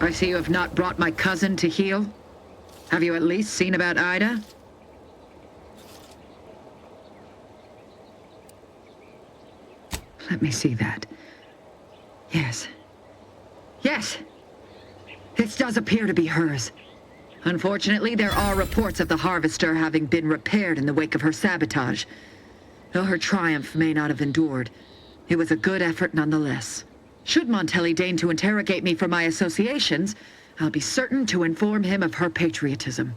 I see you have not brought my cousin to heal. Have you at least seen about Ida? Let me see that. Yes. Yes! This does appear to be hers. Unfortunately, there are reports of the Harvester having been repaired in the wake of her sabotage. Though her triumph may not have endured, it was a good effort nonetheless. Should Montelli deign to interrogate me for my associations, I'll be certain to inform him of her patriotism.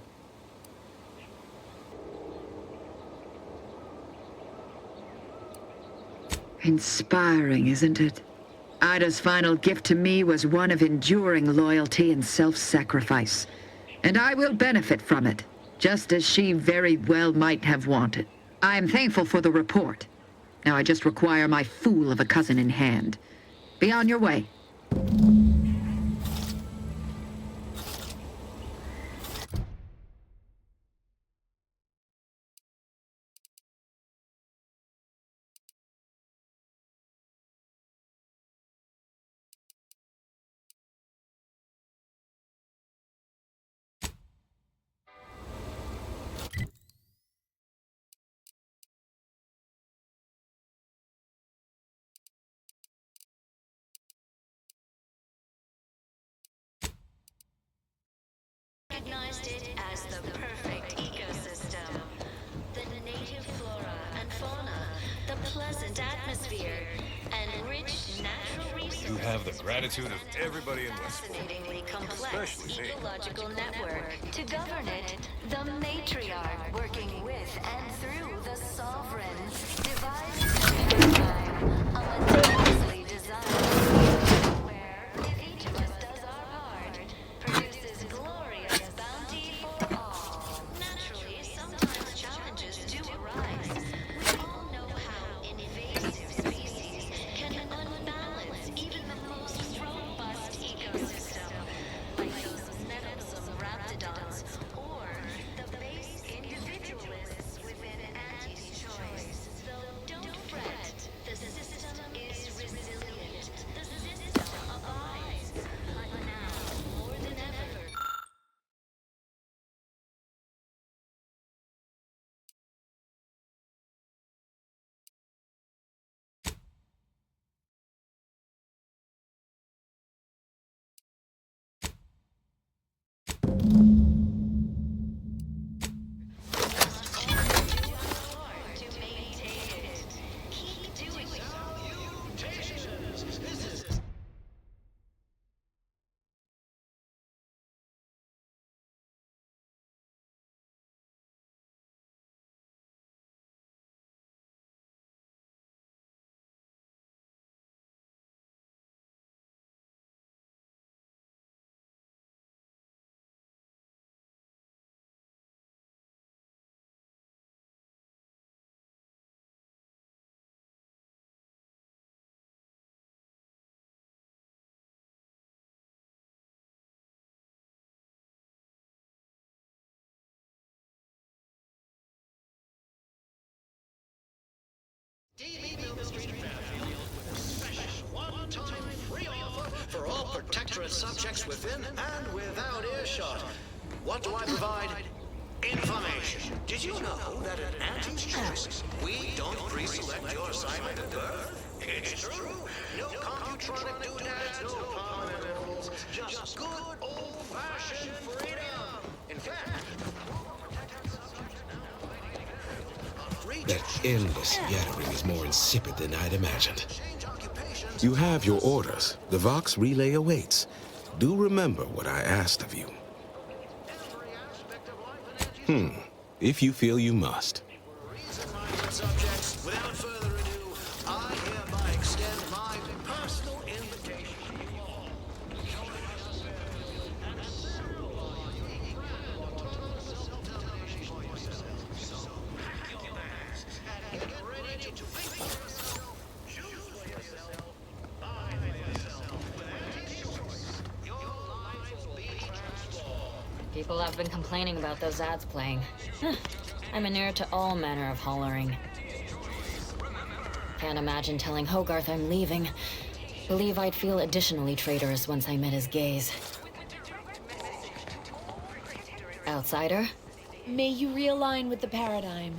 Inspiring, isn't it? Ida's final gift to me was one of enduring loyalty and self-sacrifice. And I will benefit from it, just as she very well might have wanted. I am thankful for the report. Now I just require my fool of a cousin in hand. Be on your way. Recognized it as the perfect ecosystem. The native flora and fauna, the pleasant atmosphere, and rich natural resources. You have the gratitude of everybody in Westport. Fascinatingly complex ecological network. To govern it, the matriarch working with and through the sovereign devised a paradigm, a meticulously designed where, if each of us does our part, produces glorious bounty for all. Naturally, sometimes challenges do arise. We all know how invasive species can unbalance even the most robust ecosystem, like those meddlesome raptidons or the base individualists within Auntie's choice. Though don't fret, the system is resilient. The system abides. But now, more than ever, to maintain it. Keep doing so. One-time free offer for all Protectorate subjects within and without earshot. What do I provide? Information. Did you know that at Auntie's Choice, we don't pre-select your assignment at birth? It's true. No computronic doodads, no permanent rules, just good old-fashioned freedom. In fact, that endless yattering is more insipid than I'd imagined. You have your orders. The Vox relay awaits. Do remember what I asked of you. If you feel you must. Subjects, without further ado, I hereby extend my personal invitation to you all. And get ready to think for yourself, choose for yourself, buy for yourself. With Auntie's Choice, your lives will be transformed. People have been complaining about those ads playing. I'm inured to all manner of hollering. Can't imagine telling Hogarth I'm leaving. Believe I'd feel additionally traitorous once I met his gaze. outsider. May you realign with the paradigm.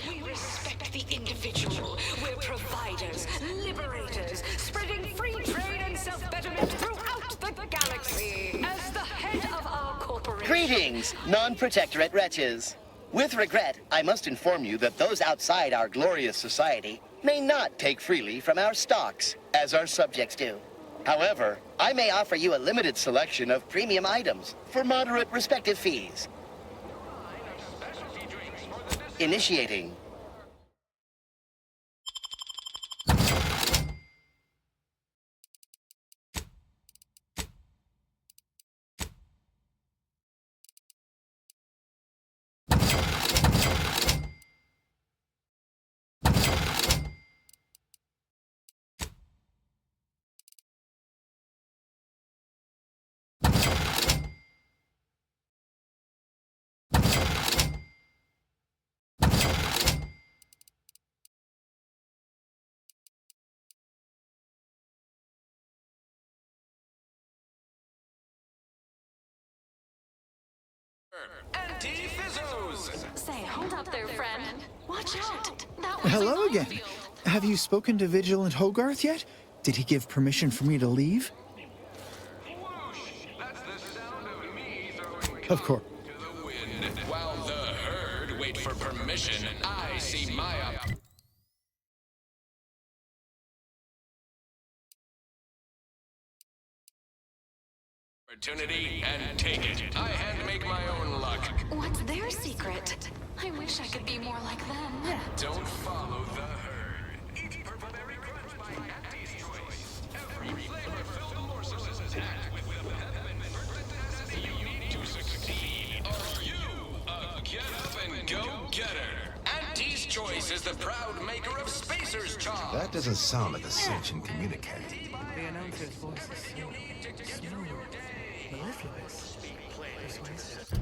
We respect the individual. We're providers, liberators, spreading free trade and self-betterment throughout the galaxy. As the head of our corporation... Greetings, non-protectorate wretches. With regret, I must inform you that those outside our glorious society may not take freely from our stocks, as our subjects do. However, I may offer you a limited selection of premium items for moderate respective fees. Initiating. Say, hold up there, friend. Watch out. That was Hello again. Have you spoken to Vigilant Hogarth yet? Did he give permission for me to leave? Of course. While the herd wait for permission, I see my opportunity and take it. I hand make my own luck. What's their secret? I wish I could be more like them. Don't follow the herd. Eat Purple-Berry Crunch by Andy's Choice. Every flavor filled morsel is packed with the peppermint fermented you need to succeed. Are you a get-up-and-go-getter? Andy's Choice is the proud maker of Spacer's Charm. That doesn't sound like a Sentient communicator. The announcer's voice is so smooth, mellifluous, persuasive.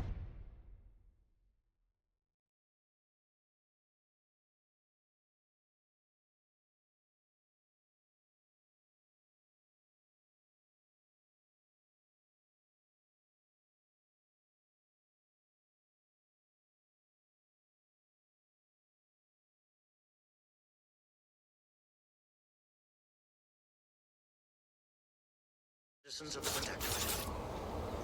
Citizens of the Protectorate.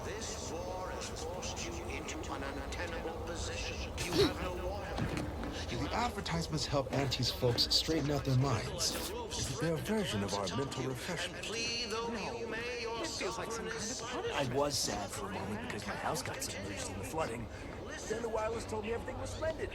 This war has forced you into an untenable position. You have no loyalty. The advertisements help Auntie's folks straighten out their minds. Is it their version of our mental refreshment? It feels like some kind of punishment. I was sad for a moment because my house got submerged in the flooding. Then the wireless told me everything was splendid.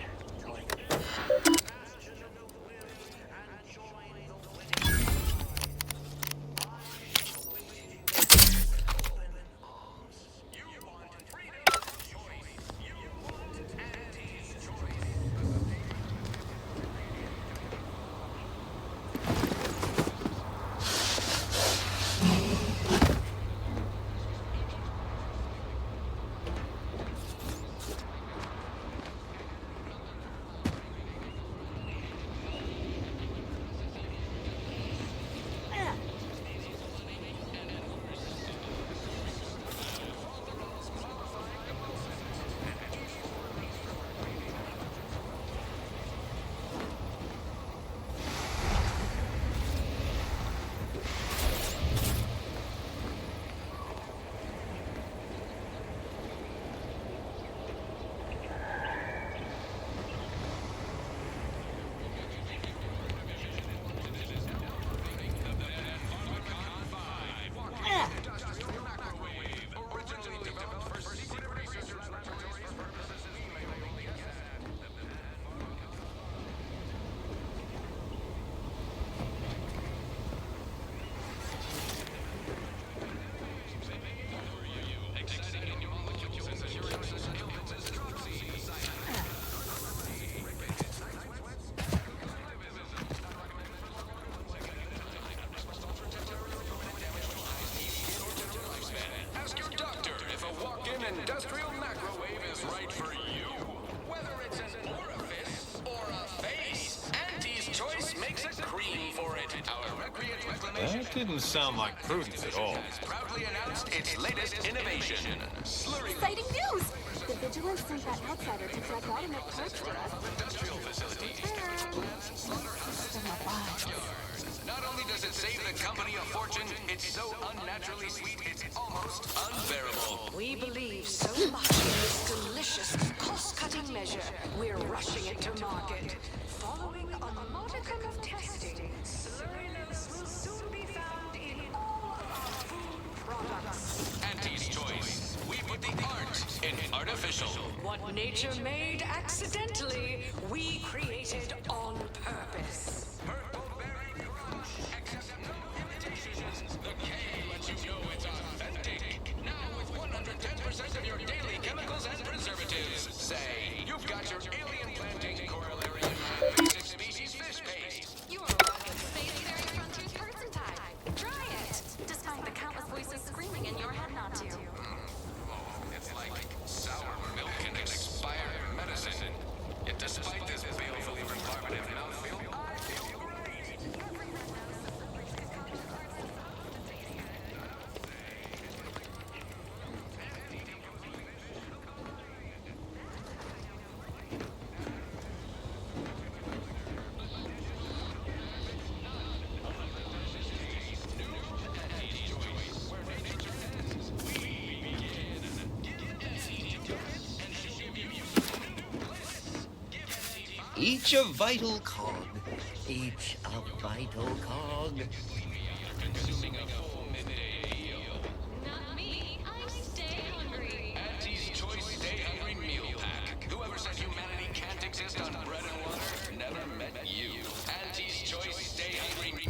That didn't sound like prudence at all. Proudly announced its latest innovation. Slurry Exciting news! The Vigilance sent that outsider to collect automatic parts for us. industrial facilities. Not only does it save the company a fortune, it's so unnaturally sweet, it's almost unbearable. We believe so much in this delicious, cost-cutting measure, we're rushing it to market. Following a modicum of testing, slurriness will soon be found in all of our food products. Auntie's Choice. We put the art in artificial. What nature made accidentally, we created on purpose. The K lets you know it's authentic. Now with 110% of your daily chemicals and preservatives. Say, you've got your alien planting corollary basic species fish paste. You are welcome, space-faring frontiers person type. Try it! Despite the countless voices screaming in your head not to. It's like sour milk and expired medicine. Yet despite this balefully rebarbative mouthfeel, I feel great. Each a vital cog. Each a vital cog. Consuming a full midday meal. Not me. I stay hungry. Auntie's Choice Stay Hungry Meal Pack. Whoever said humanity can't exist on bread and water never met you. Auntie's Choice Stay Hungry.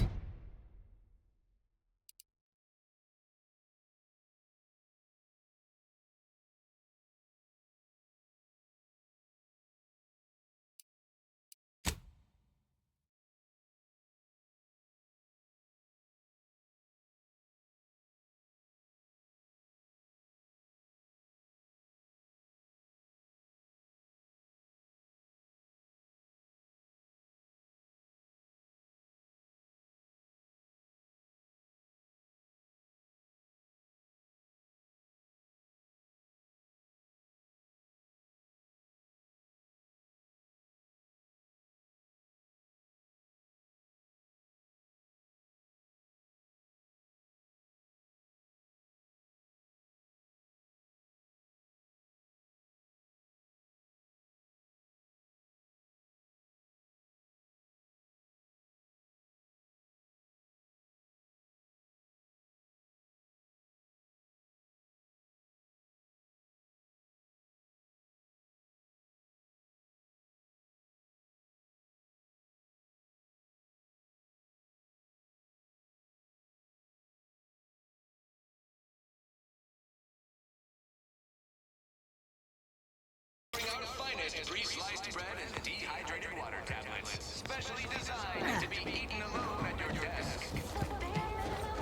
Our finest pre-sliced bread and dehydrated water tablets, specially designed to be eaten alone at your desk.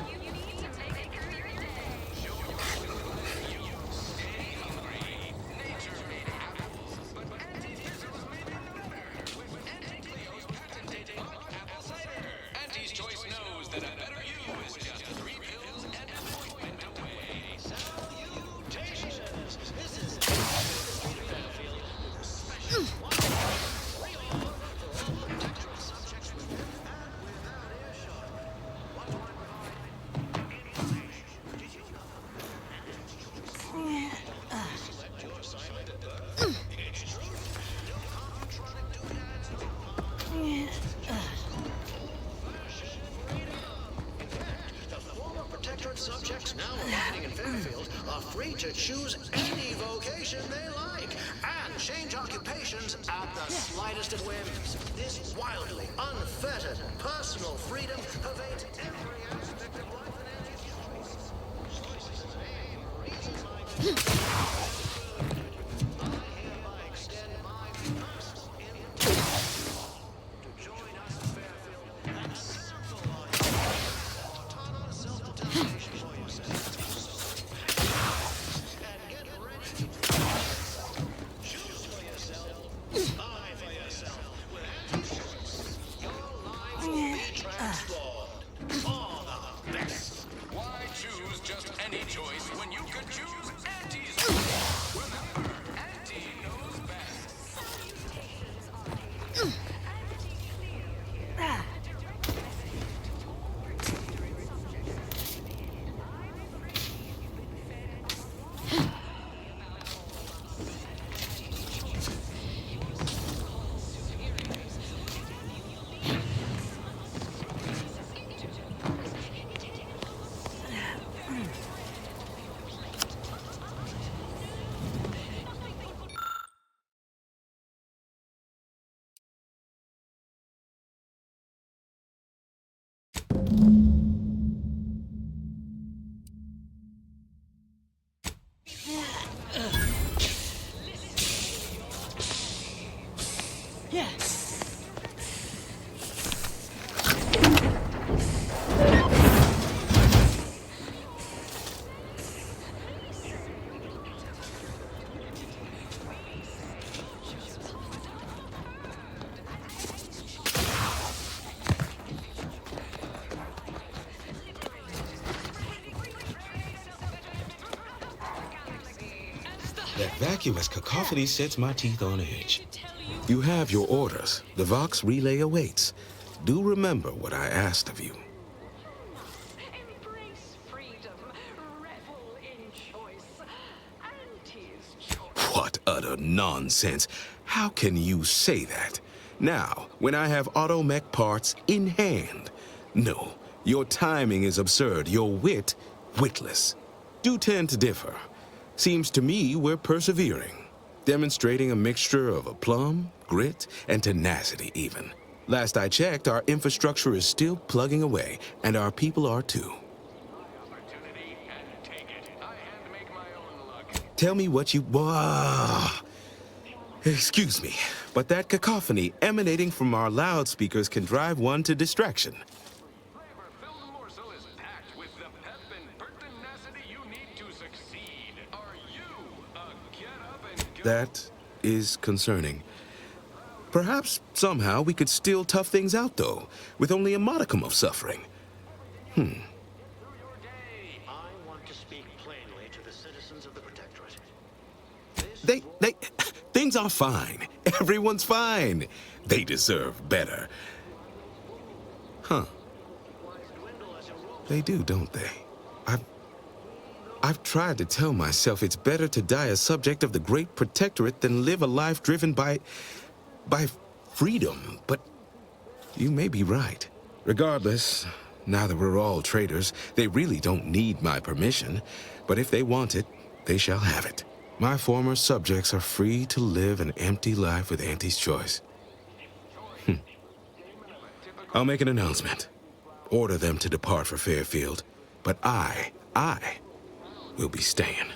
You need to take it through your day. Show you stay hungry. Nature made apples, but Auntie's Fizzles made them better with Auntie Cleo's patented apple cider. Auntie's Choice knows that a better you is just 3 pills and an appointment away. Salutations! This is subjects now arriving in Fairfield are free to choose any vocation they like and change occupations at the slightest of whims. This wildly unfettered personal freedom pervades every aspect of life and Auntie's Choice. Reasons like I hereby extend my personal invitation to join us in Fairfield and sample our autonomous self-determination. Transformed. All the choice when you could choose Auntie's choice. Remember, Auntie knows best. That vacuous cacophony sets my teeth on edge. You have your orders. The Vox relay awaits. Do remember what I asked of you. Embrace freedom. Revel in choice. Auntie's choice. What utter nonsense. How can you say that? Now, when I have automech parts in hand. No, your timing is absurd. Your wit, witless. Do tend to differ. Seems to me we're persevering, demonstrating a mixture of aplomb, grit, and tenacity even. Last I checked, our infrastructure is still plugging away, and our people are too. Tell me what you... Excuse me, but that cacophony emanating from our loudspeakers can drive one to distraction. That is concerning. Perhaps somehow we could still tough things out, though, with only a modicum of suffering. I want to speak plainly to the citizens of the Protectorate. Things are fine. Everyone's fine. They deserve better. Huh. They do, don't they? I've tried to tell myself it's better to die a subject of the Great Protectorate than live a life driven by freedom, but you may be right. Regardless, now that we're all traitors, they really don't need my permission, but if they want it, they shall have it. My former subjects are free to live an empty life with Auntie's choice. I'll make an announcement. Order them to depart for Fairfield, but I will be staying.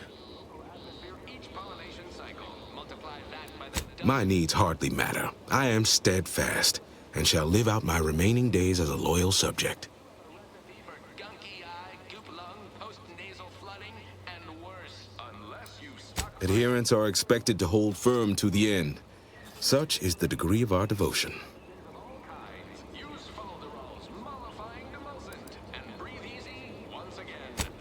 My needs hardly matter. I am steadfast and shall live out my remaining days as a loyal subject. Adherents are expected to hold firm to the end. Such is the degree of our devotion.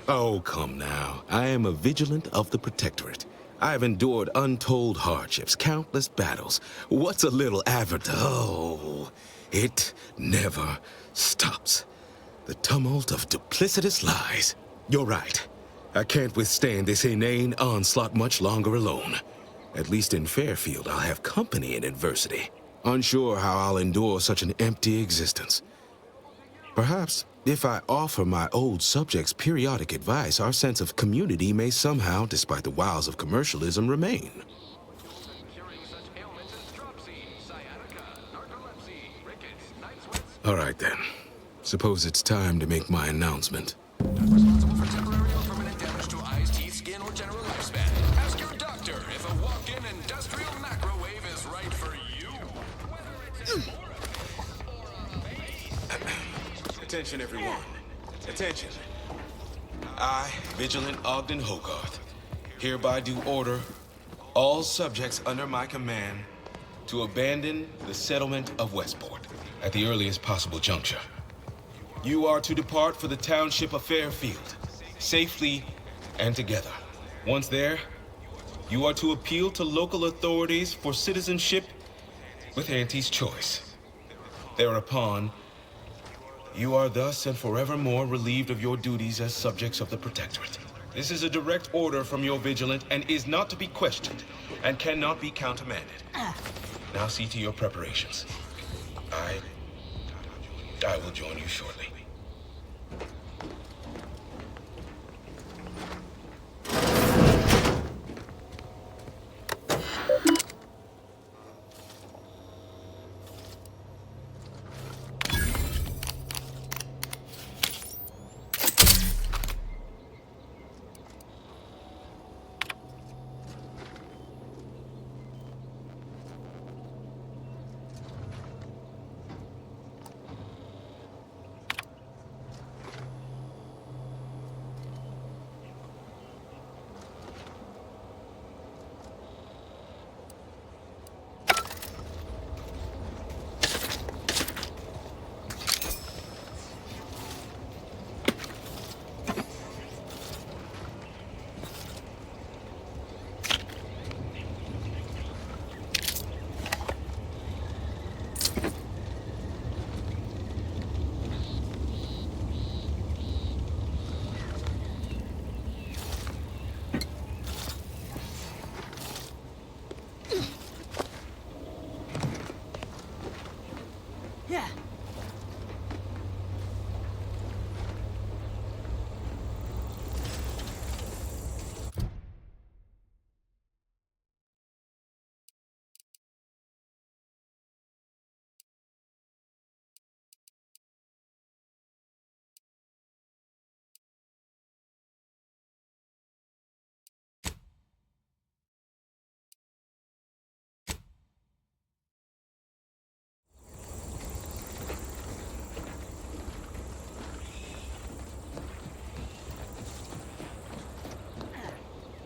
Oh, come now. I am a vigilant of the Protectorate. I have endured untold hardships, countless battles. What's a little Oh, it never stops. The tumult of duplicitous lies. You're right. I can't withstand this inane onslaught much longer alone. At least in Fairfield, I'll have company in adversity. Unsure how I'll endure such an empty existence. Perhaps, if I offer my old subjects periodic advice, our sense of community may somehow, despite the wiles of commercialism, remain. All right, then. Suppose it's time to make my announcement. Responsible for temporary or permanent damage to eyes, teeth, skin, or general lifespan. Ask your doctor if a walk-in industrial microwave is right for you. Attention, everyone. Attention. I, Vigilant Ogden Hogarth, hereby do order all subjects under my command to abandon the settlement of Westport at the earliest possible juncture. You are to depart for the township of Fairfield, safely and together. Once there, you are to appeal to local authorities for citizenship with Auntie's choice. Thereupon, you are thus and forevermore relieved of your duties as subjects of the Protectorate. This is a direct order from your Vigilant and is not to be questioned and cannot be countermanded. Now see to your preparations. I will join you shortly.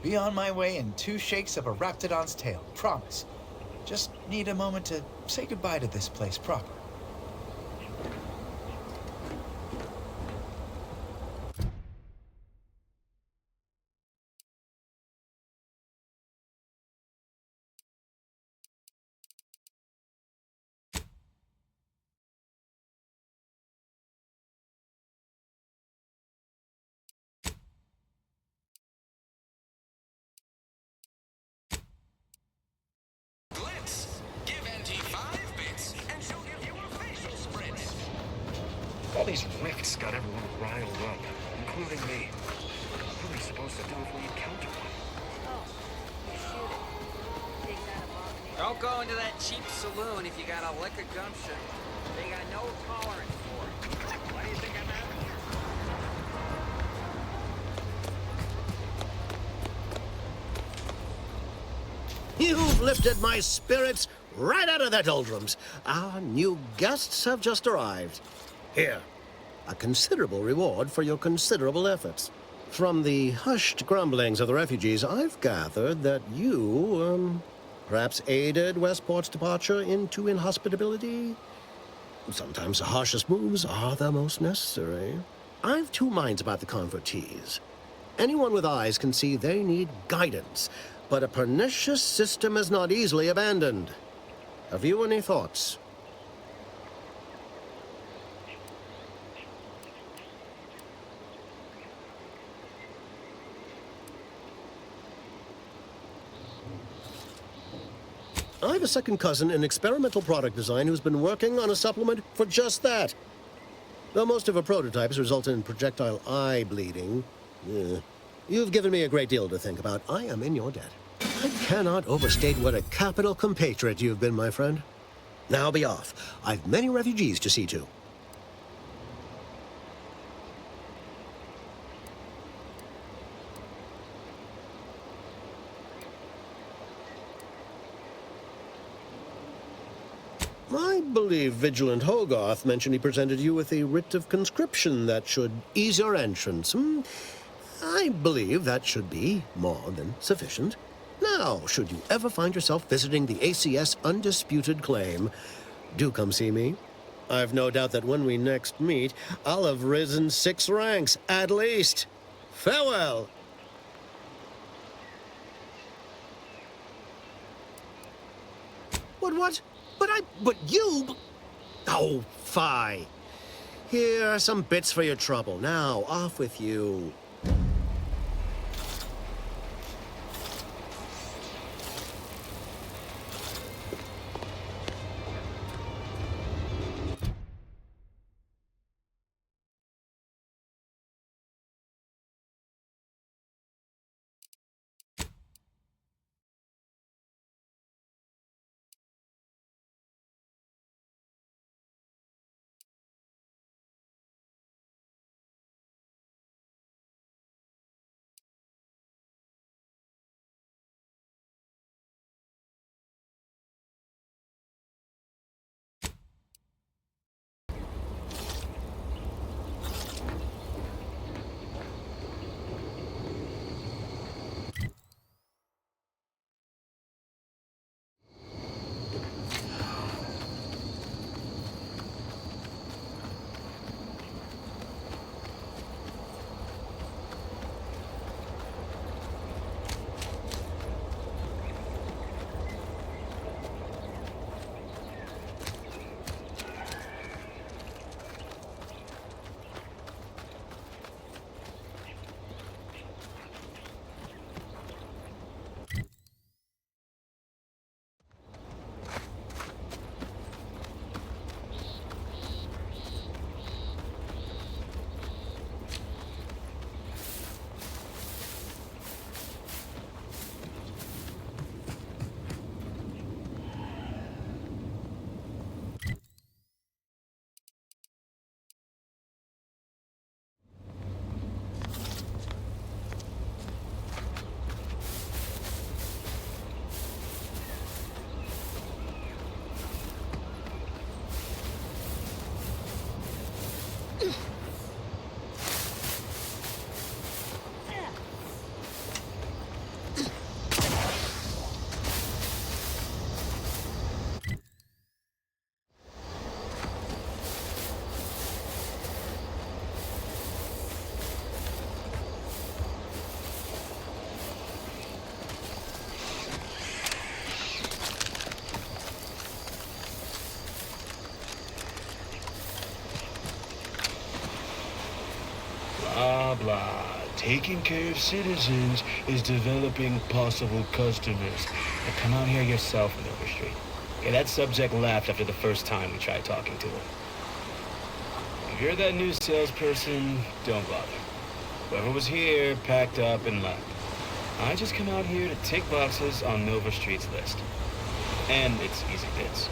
Be on my way in 2 shakes of a raptidon's tail, promise. Just need a moment to say goodbye to this place proper. All these rifts got everyone riled up, including me. What are we supposed to do if we encounter one? Don't go into that cheap saloon if you got a lick of gumption. They got no tolerance for it. What do you think I'm at? You've lifted my spirits right out of their doldrums. Our new guests have just arrived. Here, a considerable reward for your considerable efforts. From the hushed grumblings of the refugees, I've gathered that you, perhaps aided Westport's departure into inhospitability. Sometimes the harshest moves are the most necessary. I've 2 minds about the convertees. Anyone with eyes can see they need guidance, but a pernicious system is not easily abandoned. Have you any thoughts? I have a second cousin in experimental product design who's been working on a supplement for just that. Though most of her prototypes result in projectile eye bleeding, you've given me a great deal to think about. I am in your debt. I cannot overstate what a capital compatriot you've been, my friend. Now be off. I've many refugees to see to. I believe Vigilant Hogarth mentioned he presented you with a writ of conscription that should ease your entrance. I believe that should be more than sufficient. Now, should you ever find yourself visiting the ACS Undisputed Claim, do come see me. I've no doubt that when we next meet, I'll have risen 6 ranks, at least. Farewell! What? But you... Oh, fie. Here are some bits for your trouble. Now, off with you. Blah, blah. Taking care of citizens is developing possible customers. Now come out here yourself in Overstreet. Okay, that subject left after the first time we tried talking to him. If you're that new salesperson, don't bother. Whoever was here packed up and left. I just come out here to tick boxes on Nova Street's list. And it's easy bits.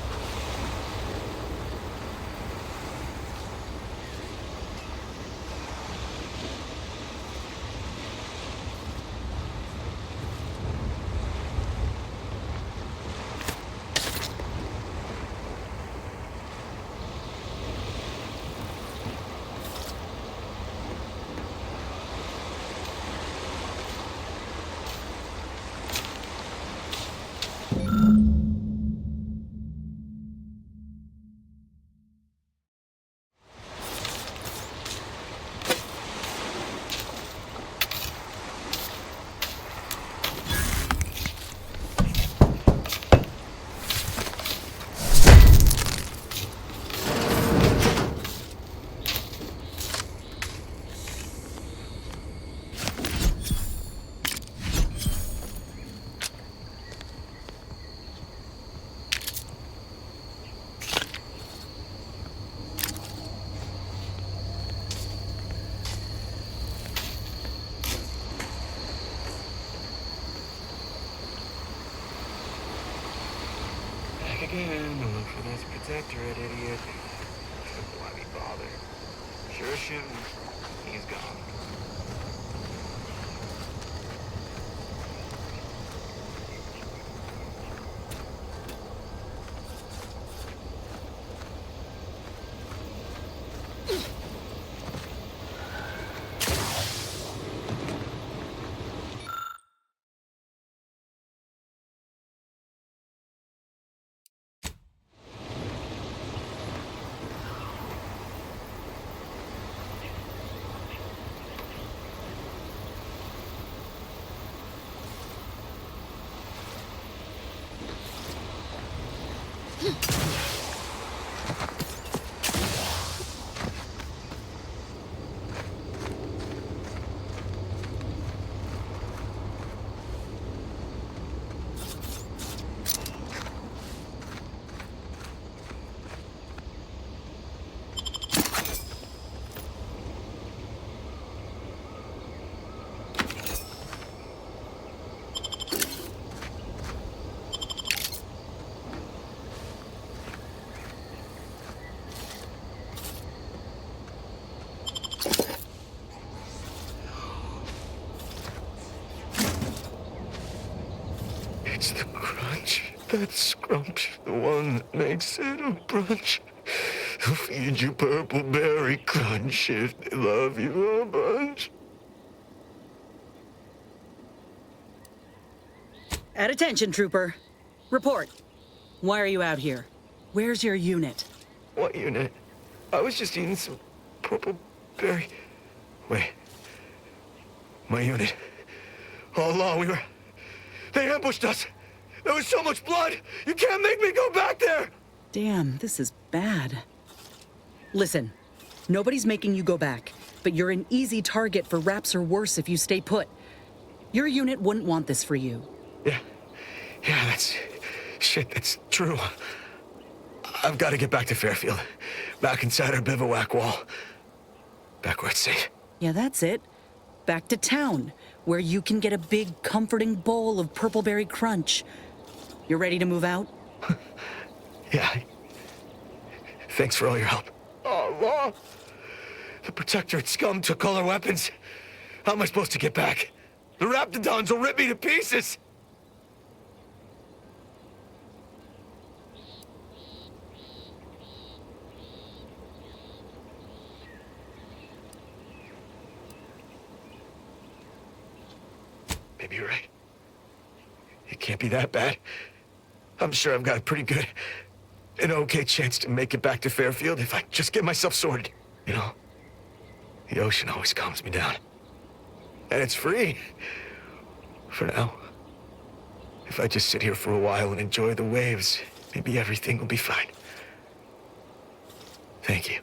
Again, to look for this protectorate idiot. Why be bothered? Sure shouldn't. He's gone. That scrump, the one that makes it a brunch. He'll feed you purple berry crunch if they love you a bunch. At attention, Trooper. Report. Why are you out here? Where's your unit? What unit? I was just eating some purple berry. Wait. My unit. All along, they ambushed us. There was so much blood. You can't make me go back there. Damn, this is bad. Listen, nobody's making you go back, but you're an easy target for raps or worse if you stay put. Your unit wouldn't want this for you. Yeah, that's true. I've got to get back to Fairfield. Back inside our bivouac wall. Back where it's safe. Yeah, that's it. Back to town, where you can get a big, comforting bowl of purpleberry crunch. You ready to move out? Yeah. Thanks for all your help. Oh, Law! The Protectorate scum took all our weapons. How am I supposed to get back? The Raptidons will rip me to pieces! Maybe you're right. It can't be that bad. I'm sure I've got an okay chance to make it back to Fairfield if I just get myself sorted. You know, the ocean always calms me down. And it's free. For now. If I just sit here for a while and enjoy the waves, maybe everything will be fine. Thank you.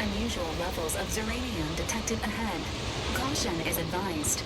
Unusual levels of Zeranium detected ahead. Caution is advised.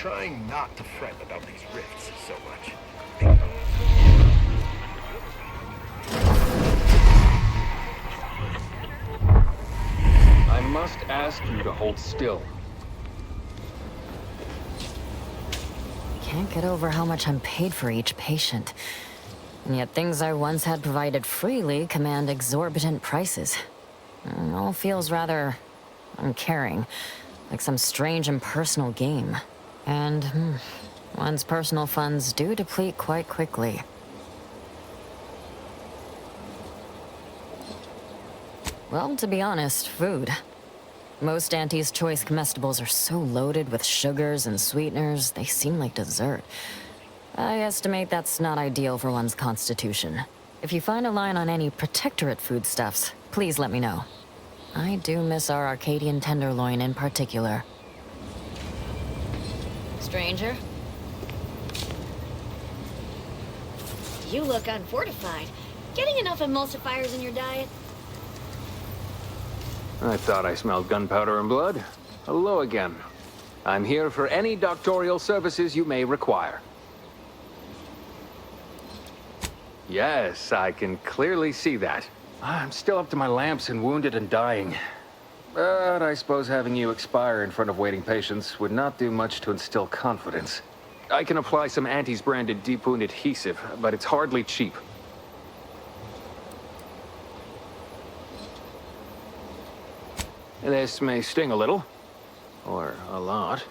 trying not to fret about these rifts so much. I must ask you to hold still. Can't get over how much I'm paid for each patient. And yet things I once had provided freely command exorbitant prices. It all feels rather uncaring, like some strange impersonal game. And one's personal funds do deplete quite quickly. Well, to be honest, food. Most Auntie's Choice comestibles are so loaded with sugars and sweeteners, they seem like dessert. I estimate that's not ideal for one's constitution. If you find a line on any Protectorate foodstuffs, please let me know. I do miss our Arcadian tenderloin in particular. Stranger? You look unfortified. Getting enough emulsifiers in your diet? I thought I smelled gunpowder and blood. Hello again. I'm here for any doctorial services you may require. Yes, I can clearly see that. I'm still up to my lamps and wounded and dying. But I suppose having you expire in front of waiting patients would not do much to instill confidence. I can apply some Auntie's branded deep wound adhesive, but it's hardly cheap. This may sting a little, or a lot.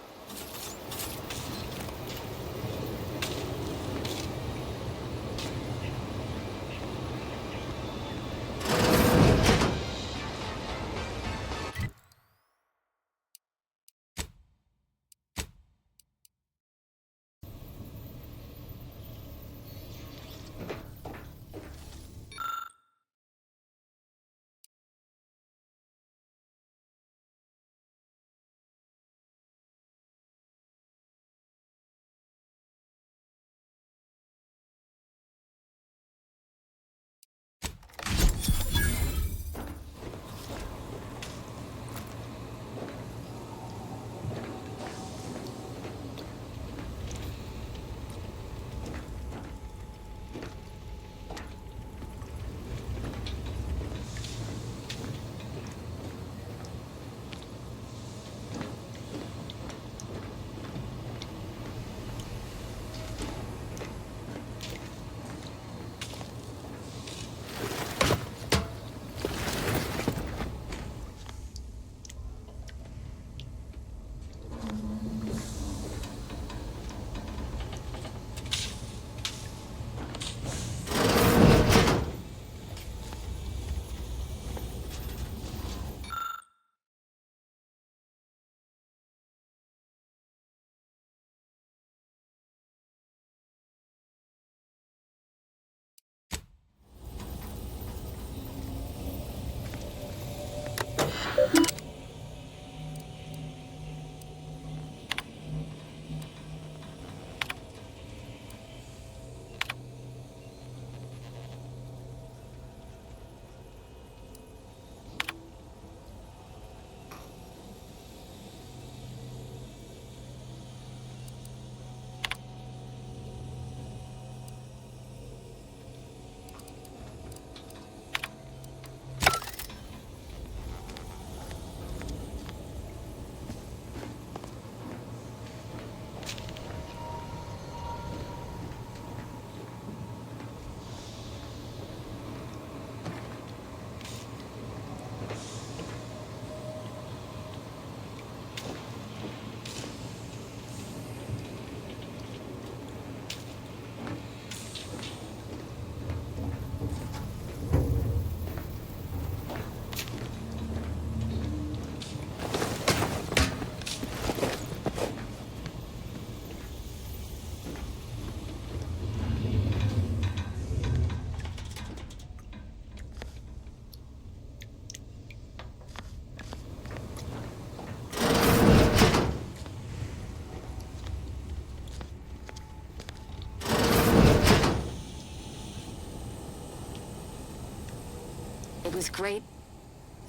It was great.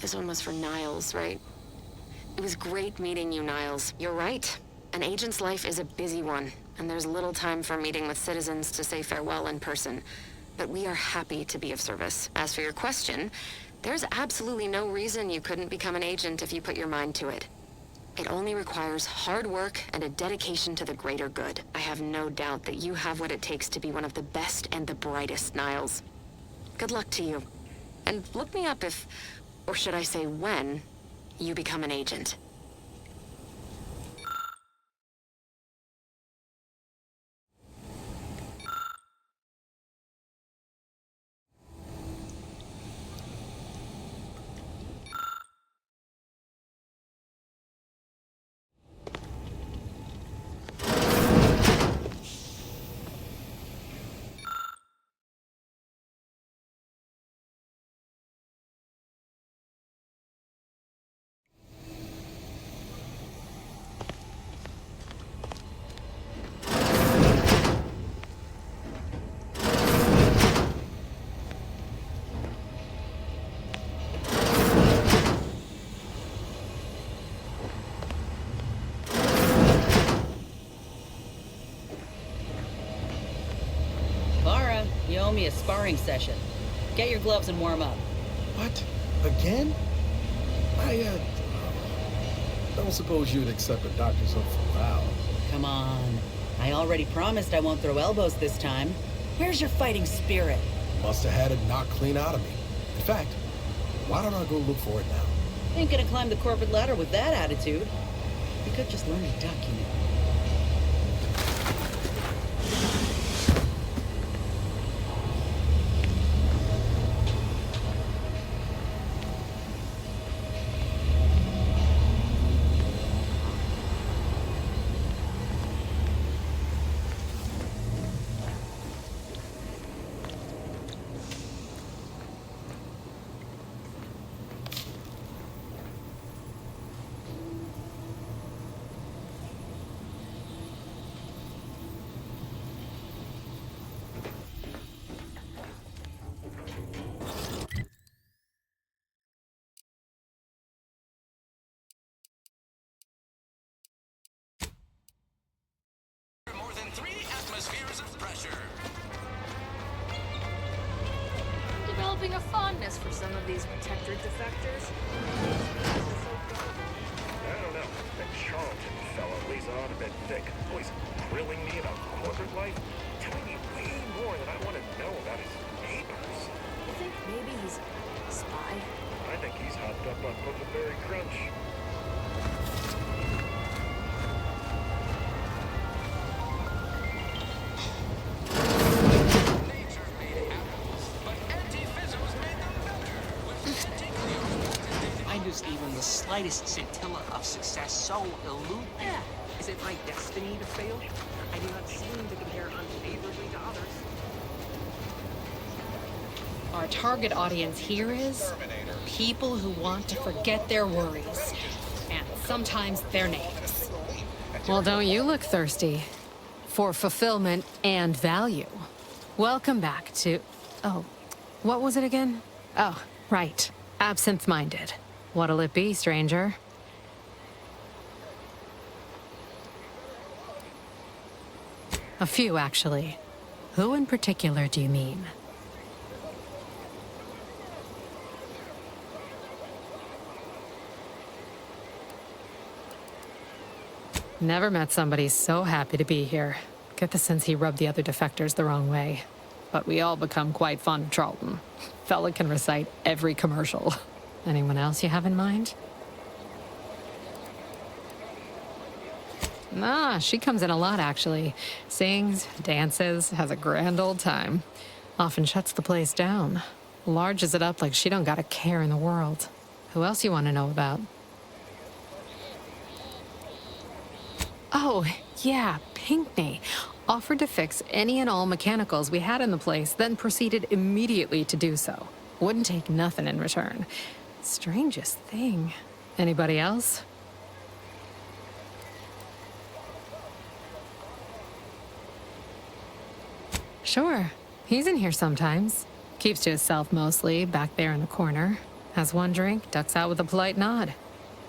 This one was for Niles, right? It was great meeting you, Niles. You're right. An agent's life is a busy one, and there's little time for meeting with citizens to say farewell in person. But we are happy to be of service. As for your question, there's absolutely no reason you couldn't become an agent if you put your mind to it. It only requires hard work and a dedication to the greater good. I have no doubt that you have what it takes to be one of the best and the brightest, Niles. Good luck to you. And look me up if, or should I say when, you become an agent. Lara, you owe me a sparring session. Get your gloves and warm up. What? Again? I don't suppose you'd accept a doctor's oath for Val. Come on. I already promised I won't throw elbows this time. Where's your fighting spirit? Must have had it knocked clean out of me. In fact, why don't I go look for it now? Ain't gonna climb the corporate ladder with that attitude. You could just learn to duck, you know. More than 3 atmospheres of pressure. I'm developing a fondness for some of these protectorate defectors. I don't know. That Charlton fella lays on a bit thick. Always grilling me about corporate life, telling me way more than I want to know about his neighbors. You think maybe he's a spy? I think he's hopped up on Huckleberry Crunch. Even the slightest scintilla of success so elude me. Is it my destiny to fail? I do not seem to compare unfavorably to others. Our target audience here is people who want to forget their worries, and sometimes their names. Well, don't you look thirsty for fulfillment and value? Welcome back to... Oh, what was it again? Oh, right. Absinthe-minded. What'll it be, stranger? A few, actually. Who in particular do you mean? Never met somebody so happy to be here. Get the sense he rubbed the other defectors the wrong way. But we all become quite fond of Charlton. Fella can recite every commercial. Anyone else you have in mind? Nah, she comes in a lot, actually. Sings, dances, has a grand old time. Often shuts the place down. Larges it up like she don't got a care in the world. Who else you want to know about? Oh, yeah, Pinkney. Offered to fix any and all mechanicals we had in the place, then proceeded immediately to do so. Wouldn't take nothing in return. Strangest thing. Anybody else? Sure. He's in here sometimes. Keeps to himself mostly, back there in the corner. Has one drink, ducks out with a polite nod.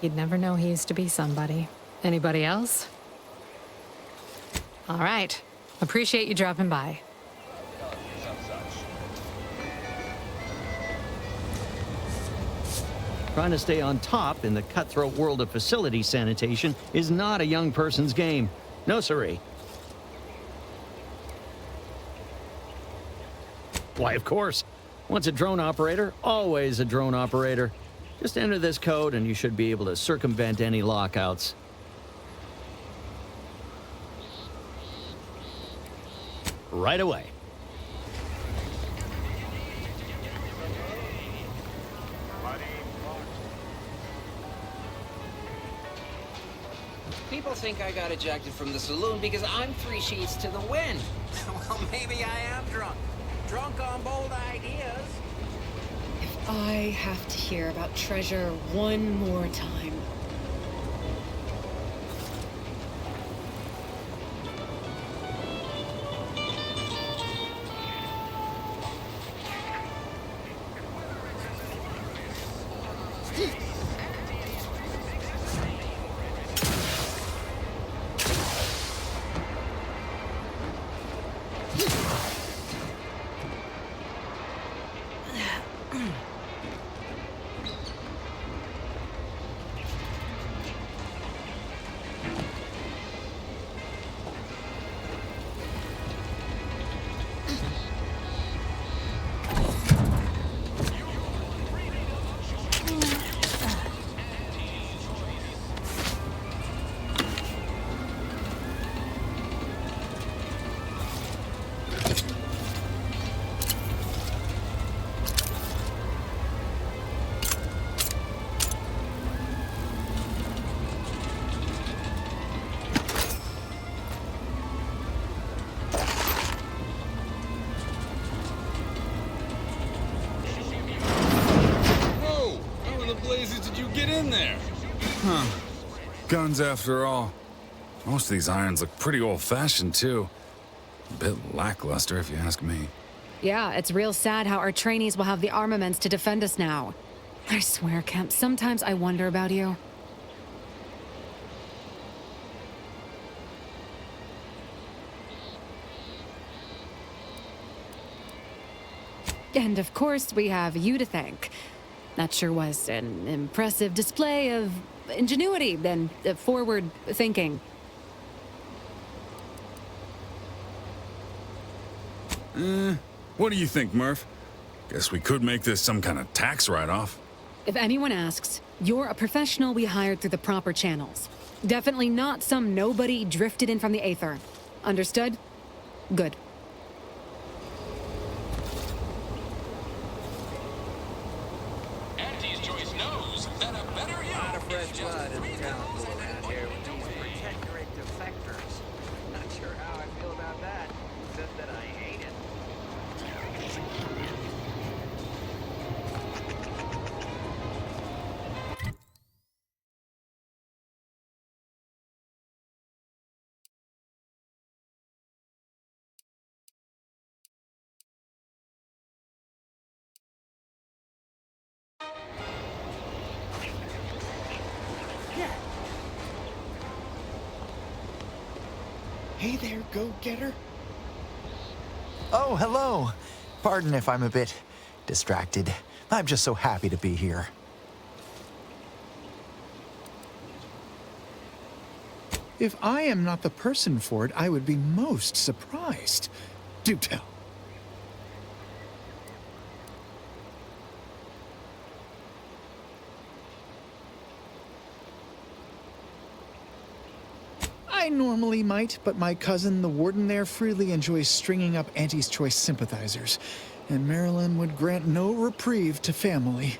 You'd never know he used to be somebody. Anybody else? All right. Appreciate you dropping by. Trying to stay on top in the cutthroat world of facility sanitation is not a young person's game. No siree. Why, of course. Once a drone operator, always a drone operator. Just enter this code and you should be able to circumvent any lockouts. Right away. People think I got ejected from the saloon because I'm 3 sheets to the wind. Well, maybe I am drunk. Drunk on bold ideas. If I have to hear about treasure one more time. Huh. Guns after all. Most of these irons look pretty old-fashioned, too. A bit lackluster, if you ask me. Yeah, it's real sad how our trainees will have the armaments to defend us now. I swear, Kemp, sometimes I wonder about you. And of course, we have you to thank. That sure was an impressive display of ingenuity and forward thinking. What do you think, Murph? Guess we could make this some kind of tax write-off. If anyone asks, you're a professional we hired through the proper channels. Definitely not some nobody drifted in from the aether. Understood? Good. Auntie's Joyce knows that a better you A lot of fresh blood in the town pool around here with these protectorate defectors. Not sure how I feel about that, except that I hate it. Hey there, go-getter. Oh, hello. Pardon if I'm a bit distracted. I'm just so happy to be here. If I am not the person for it, I would be most surprised. Do tell. I normally might, but my cousin, the warden there, freely enjoys stringing up Auntie's Choice sympathizers, and Marilyn would grant no reprieve to family.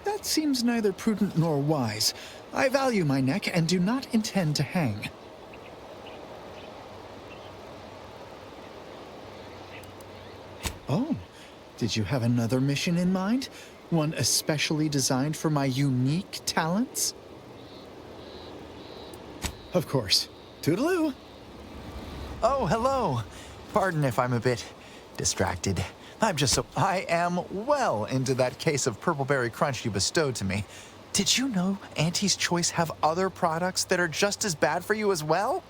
That seems neither prudent nor wise. I value my neck and do not intend to hang. Oh, did you have another mission in mind? One especially designed for my unique talents? Of course. Toodaloo! Oh, hello. Pardon if I'm a bit distracted. I am well into that case of Purple Berry Crunch you bestowed to me. Did you know Auntie's Choice have other products that are just as bad for you as well?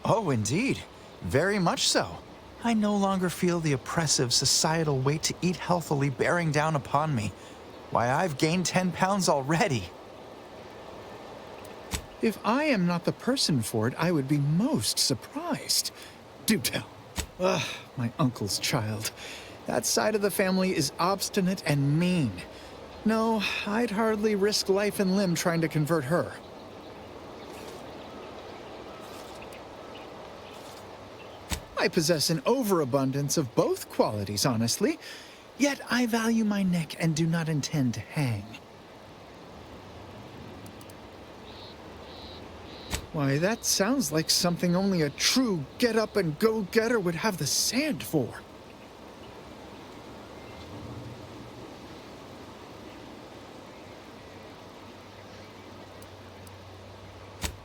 Oh, indeed. Very much so. I no longer feel the oppressive societal weight to eat healthily bearing down upon me. Why, I've gained 10 pounds already. If I am not the person for it, I would be most surprised. Do tell. Ugh, my uncle's child. That side of the family is obstinate and mean. No, I'd hardly risk life and limb trying to convert her. I possess an overabundance of both qualities, honestly. Yet I value my neck and do not intend to hang. Why, that sounds like something only a true get-up-and-go-getter would have the sand for.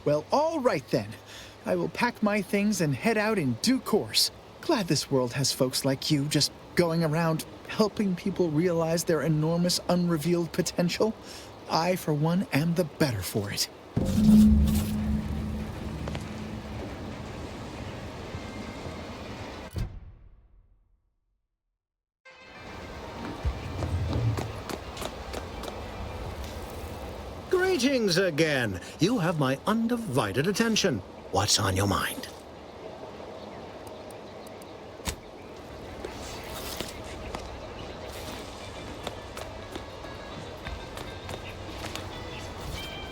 Well, all right then. I will pack my things and head out in due course. Glad this world has folks like you just going around helping people realize their enormous unrevealed potential. I, for one, am the better for it. Greetings again. You have my undivided attention. What's on your mind?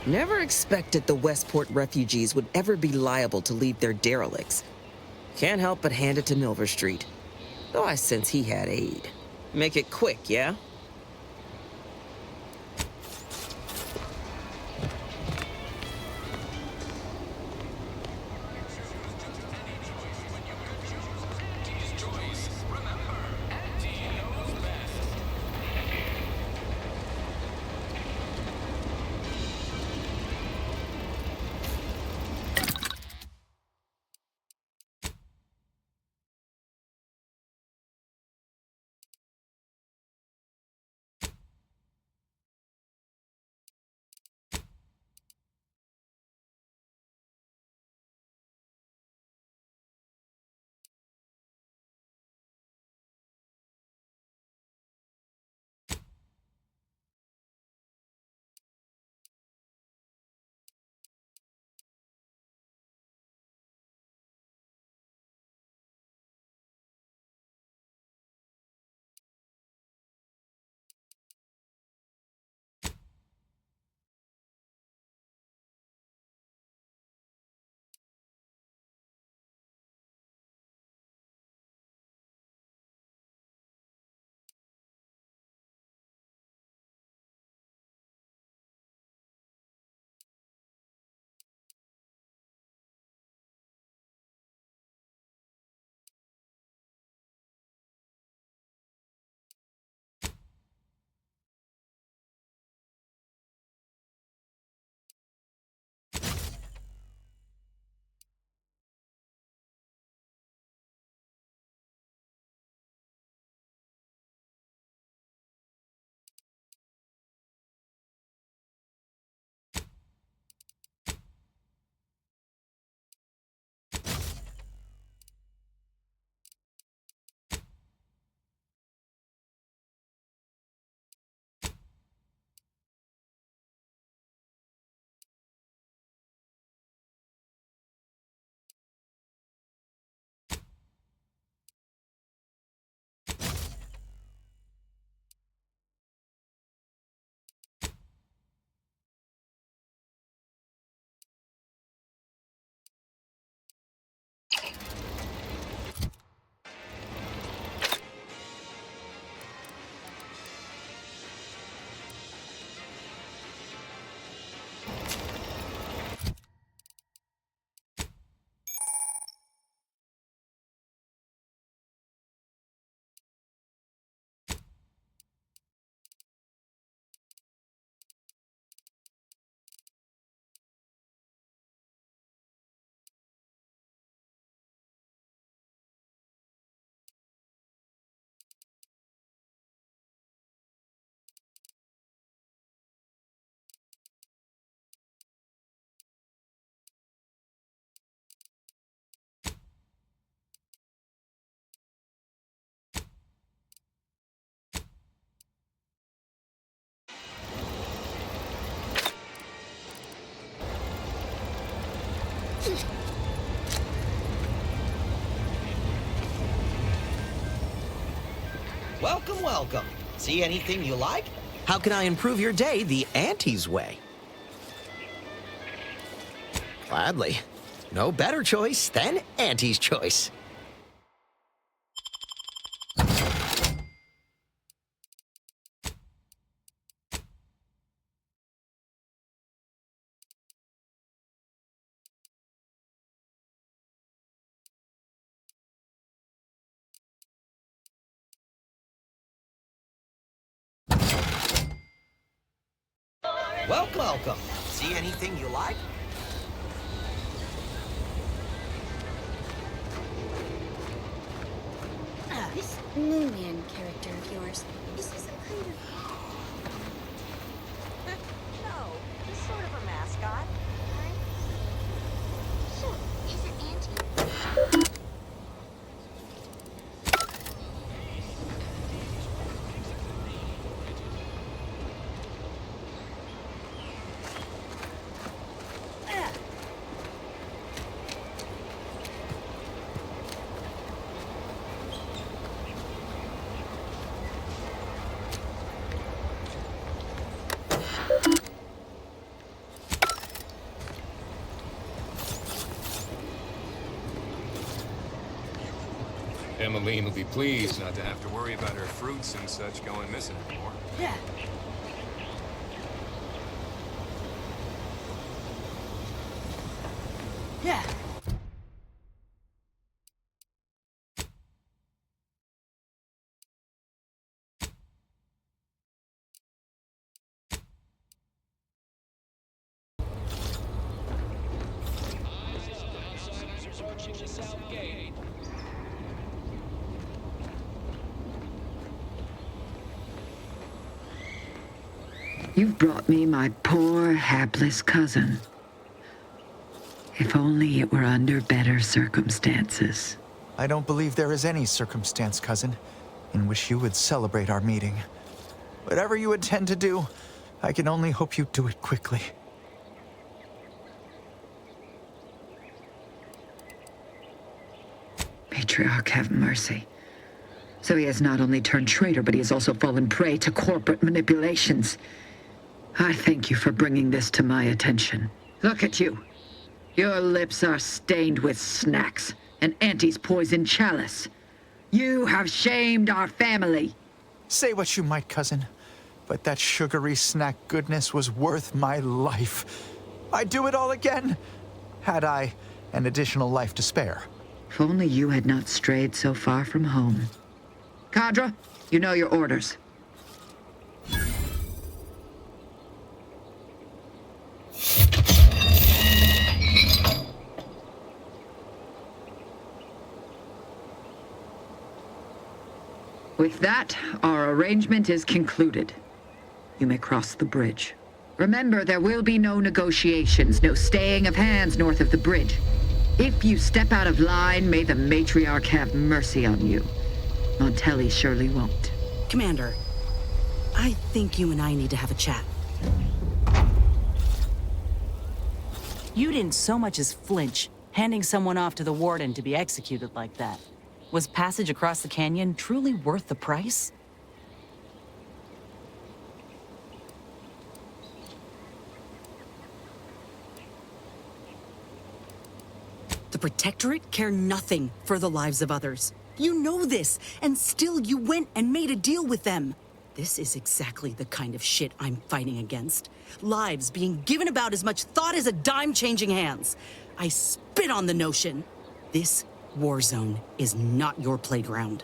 Never expected the Westport refugees would ever be liable to leave their derelicts. Can't help but hand it to Milver Street. Though I sense he had aid. Make it quick, yeah? Welcome, welcome. See anything you like? How can I improve your day the Auntie's way? Gladly. No better choice than Auntie's choice. Welcome, welcome. See anything you like? This Moon Man character of yours, is he some kind of... No, he's sort of a mascot. So, is it Auntie? Emmeline will be pleased not to have to worry about her fruits and such going missing anymore. Yeah. Yeah. You've brought me my poor, hapless cousin. If only it were under better circumstances. I don't believe there is any circumstance, cousin, in which you would celebrate our meeting. Whatever you intend to do, I can only hope you do it quickly. Matriarch, have mercy. So he has not only turned traitor, but he has also fallen prey to corporate manipulations. I thank you for bringing this to my attention. Look at you. Your lips are stained with snacks, and Auntie's poisoned chalice. You have shamed our family. Say what you might, cousin, but that sugary snack goodness was worth my life. I'd do it all again, had I an additional life to spare. If only you had not strayed so far from home. Cadra, you know your orders. With that, our arrangement is concluded. You may cross the bridge. Remember, there will be no negotiations, no staying of hands north of the bridge. If you step out of line, may the matriarch have mercy on you. Montelli surely won't. Commander, I think you and I need to have a chat. You didn't so much as flinch, handing someone off to the warden to be executed like that. Was passage across the canyon truly worth the price? The Protectorate care nothing for the lives of others. You know this, and still you went and made a deal with them. This is exactly the kind of shit I'm fighting against. Lives being given about as much thought as a dime changing hands. I spit on the notion. This war zone is not your playground.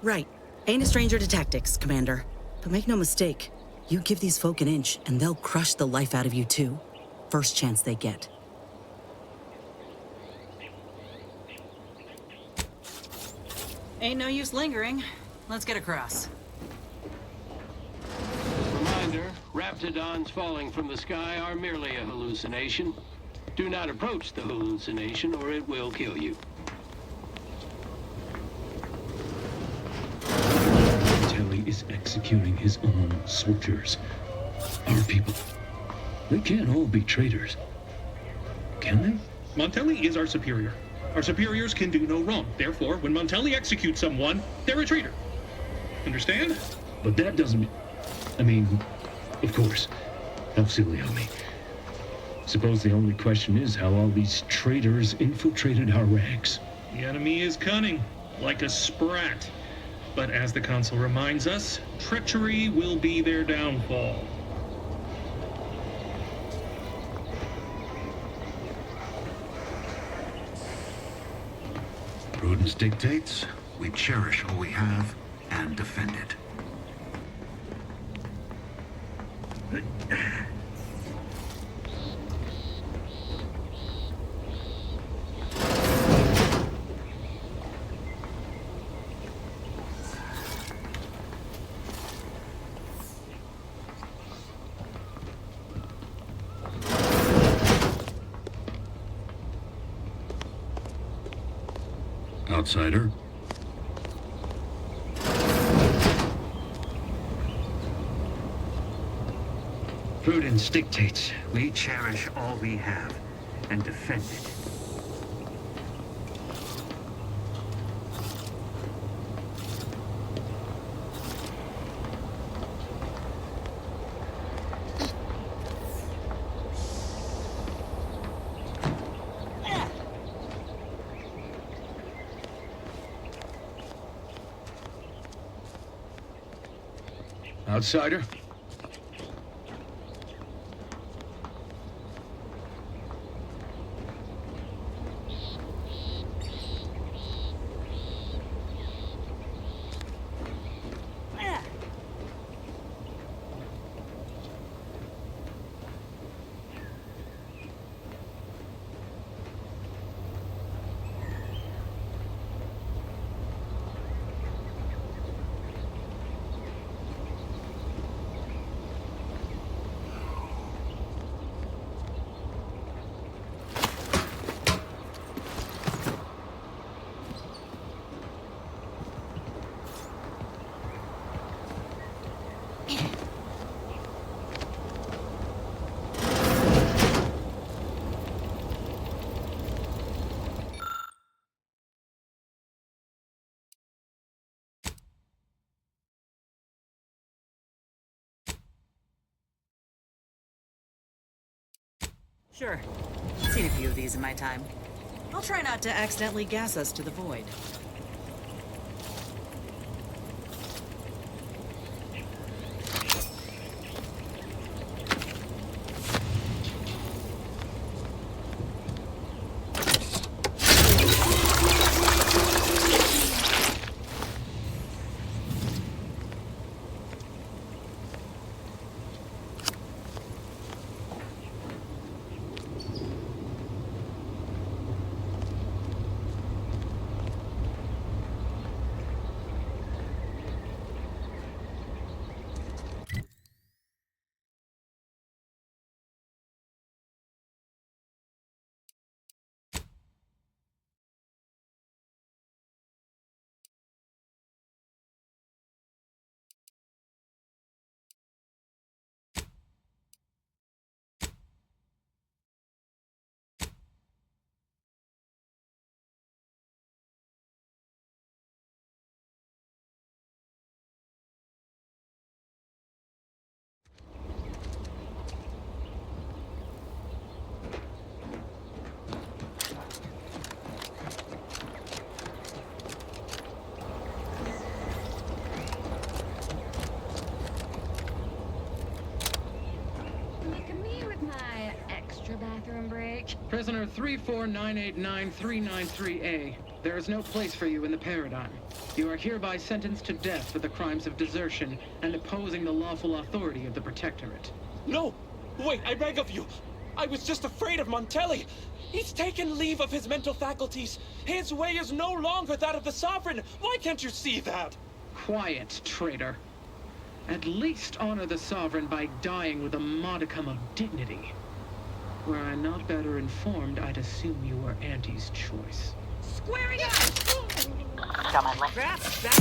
Right. Ain't a stranger to tactics, Commander. But make no mistake, you give these folk an inch, and they'll crush the life out of you too. First chance they get. Ain't no use lingering. Let's get across. Reminder, raptidons falling from the sky are merely a hallucination. Do not approach the hallucination or it will kill you. Telly is executing his own soldiers. Our people. They can't all be traitors. Can they? Montelli is our superior. Our superiors can do no wrong. Therefore, when Montelli executes someone, they're a traitor. Understand? But that doesn't... I mean, of course. How silly of me. Suppose the only question is how all these traitors infiltrated our ranks. The enemy is cunning, like a sprat. But as the consul reminds us, treachery will be their downfall. Prudence dictates we cherish all we have and defend it. Outsider. Prudence dictates we cherish all we have and defend it. Outsider. Sure. Seen a few of these in my time. I'll try not to accidentally gas us to the void. Prisoner 349893993A. There is no place for you in the paradigm. You are hereby sentenced to death for the crimes of desertion and opposing the lawful authority of the Protectorate. No! Wait, I beg of you! I was just afraid of Montelli! He's taken leave of his mental faculties! His way is no longer that of the Sovereign! Why can't you see that? Quiet, traitor. At least honor the Sovereign by dying with a modicum of dignity. Were I not better informed, I'd assume you were Auntie's choice. Squaring up! Got my left. Traps back.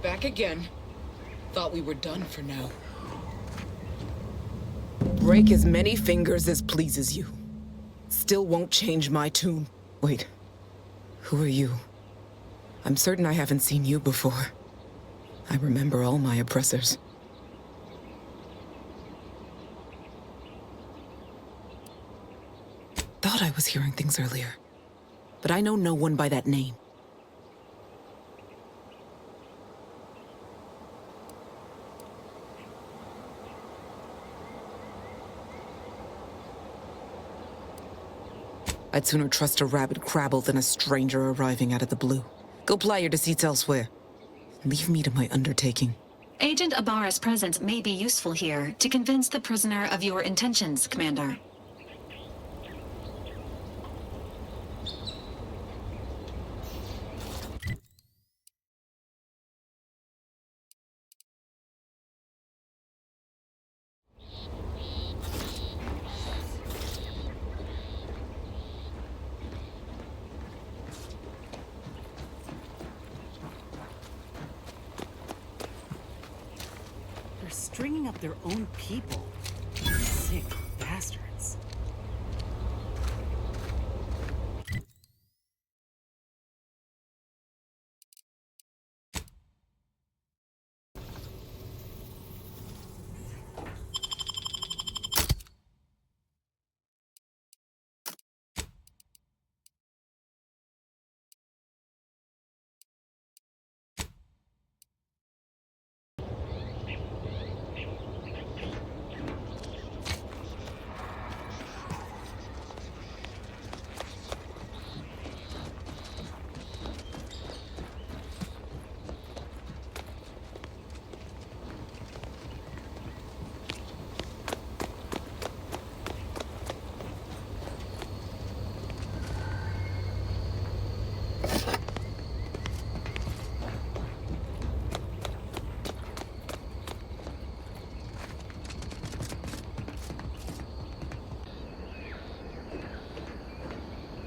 Back again. Thought we were done for now. Break as many fingers as pleases you. Still won't change my tune. Wait. Who are you? I'm certain I haven't seen you before. I remember all my oppressors. Thought I was hearing things earlier. But I know no one by that name. I'd sooner trust a rabid crabble than a stranger arriving out of the blue. Go ply your deceits elsewhere. Leave me to my undertaking. Agent Ibarra's presence may be useful here to convince the prisoner of your intentions, Commander. They're stringing up their own people. Sick bastards.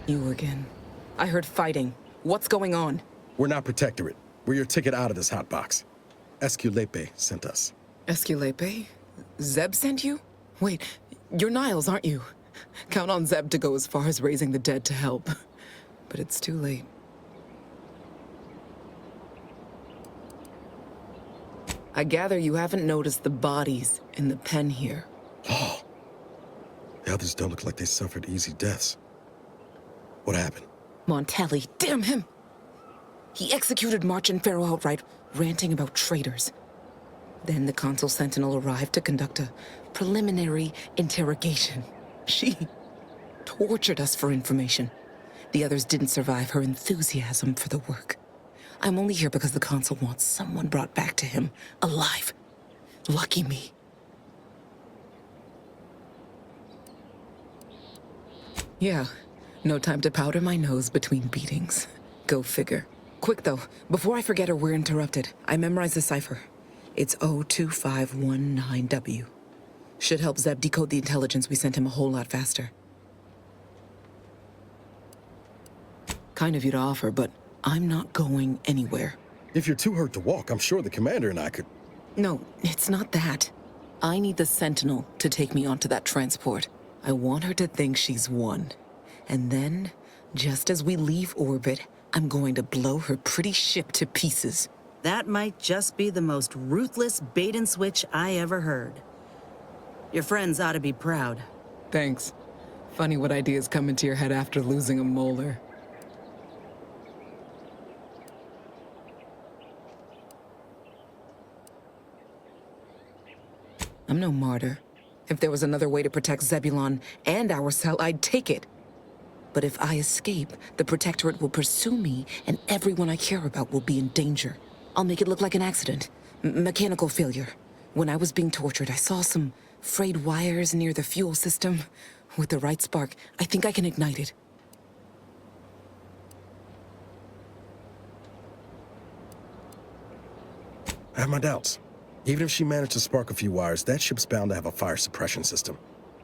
You again. I heard fighting. What's going on? We're not Protectorate. We're your ticket out of this hotbox. Esculepe sent us. Esculepe? Zeb sent you? Wait, you're Niles, aren't you? Count on Zeb to go as far as raising the dead to help. But it's too late. I gather you haven't noticed the bodies in the pen here. Oh. The others don't look like they suffered easy deaths. What happened? Montelli, damn him! He executed March and Pharaoh outright, ranting about traitors. Then the Consul Sentinel arrived to conduct a preliminary interrogation. She tortured us for information. The others didn't survive her enthusiasm for the work. I'm only here because the Consul wants someone brought back to him, alive. Lucky me. Yeah, no time to powder my nose between beatings. Go figure. Quick though, before I forget or we're interrupted, I memorized the cipher. It's O2519W. Should help Zeb decode the intelligence we sent him a whole lot faster. Kind of you to offer, but I'm not going anywhere. If you're too hurt to walk, I'm sure the commander and I could... No, it's not that. I need the Sentinel to take me onto that transport. I want her to think she's won. And then, just as we leave orbit, I'm going to blow her pretty ship to pieces. That might just be the most ruthless bait and switch I ever heard. Your friends ought to be proud. Thanks. Funny what ideas come into your head after losing a molar. I'm no martyr. If there was another way to protect Zebulon and our cell, I'd take it. But if I escape, the Protectorate will pursue me, and everyone I care about will be in danger. I'll make it look like an accident. Mechanical failure. When I was being tortured, I saw some frayed wires near the fuel system. With the right spark, I think I can ignite it. I have my doubts. Even if she managed to spark a few wires, that ship's bound to have a fire suppression system.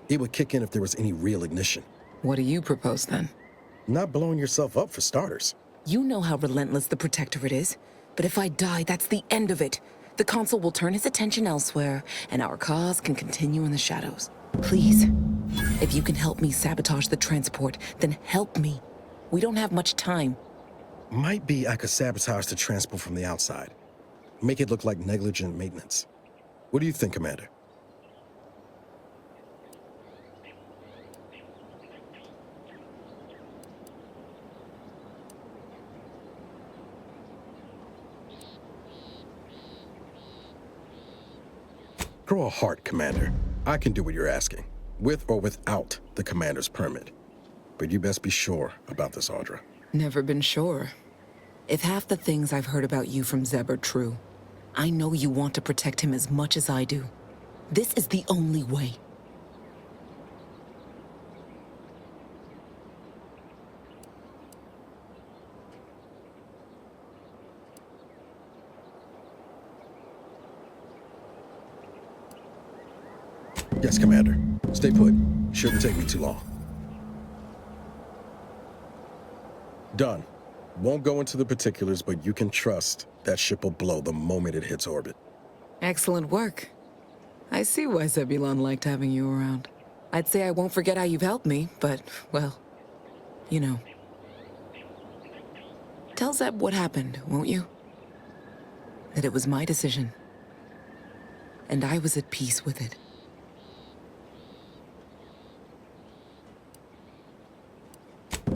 It would kick in if there was any real ignition. What do you propose, then? Not blowing yourself up, for starters. You know how relentless the Protectorate is. But if I die, that's the end of it. The consul will turn his attention elsewhere, and our cause can continue in the shadows. Please, if you can help me sabotage the transport, then help me. We don't have much time. Might be I could sabotage the transport from the outside. Make it look like negligent maintenance. What do you think, Commander? Throw a heart, Commander. I can do what you're asking, with or without the Commander's permit. But you best be sure about this, Audra. Never been sure. If half the things I've heard about you from Zeb are true, I know you want to protect him as much as I do. This is the only way. Yes, Commander. Stay put. Shouldn't take me too long. Done. Won't go into the particulars, but you can trust that ship will blow the moment it hits orbit. Excellent work. I see why Zebulon liked having you around. I'd say I won't forget how you've helped me, but, well, you know. Tell Zeb what happened, won't you? That it was my decision. And I was at peace with it.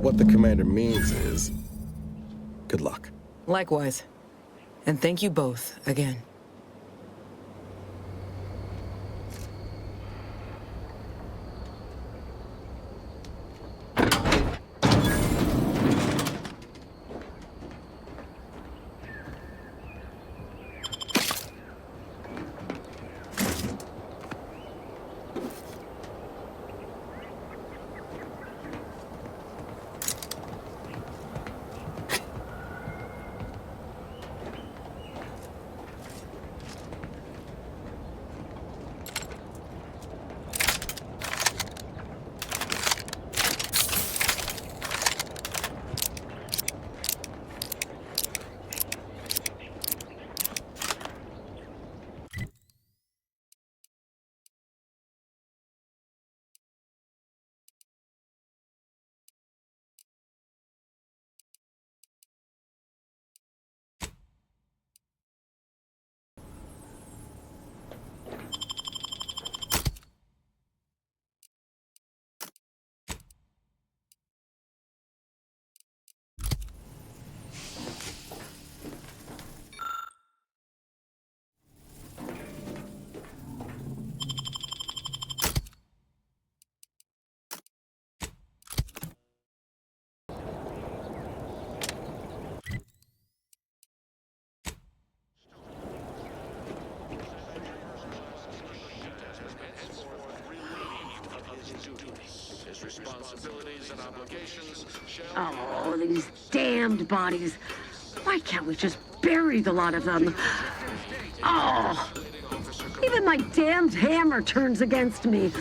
What the Commander means is, good luck. Likewise. And thank you both, again. Oh, these damned bodies. Why can't we just bury the lot of them? Oh, even my damned hammer turns against me.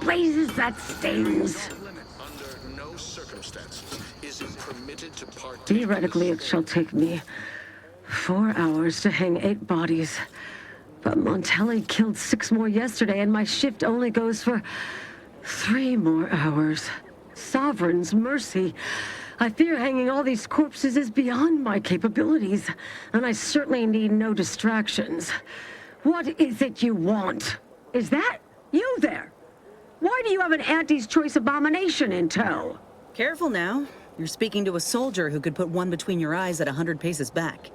Blazes, that stings. Under no circumstances is it permitted to partake. Theoretically, it shall take me 4 hours to hang 8 bodies. But Montelli killed 6 more yesterday, and my shift only goes for 3 more hours. Sovereign's mercy. I fear hanging all these corpses is beyond my capabilities, and I certainly need no distractions. What is it you want? Is that you there? Why do you have an Auntie's Choice abomination in tow? Careful now. You're speaking to a soldier who could put one between your eyes at 100 paces back.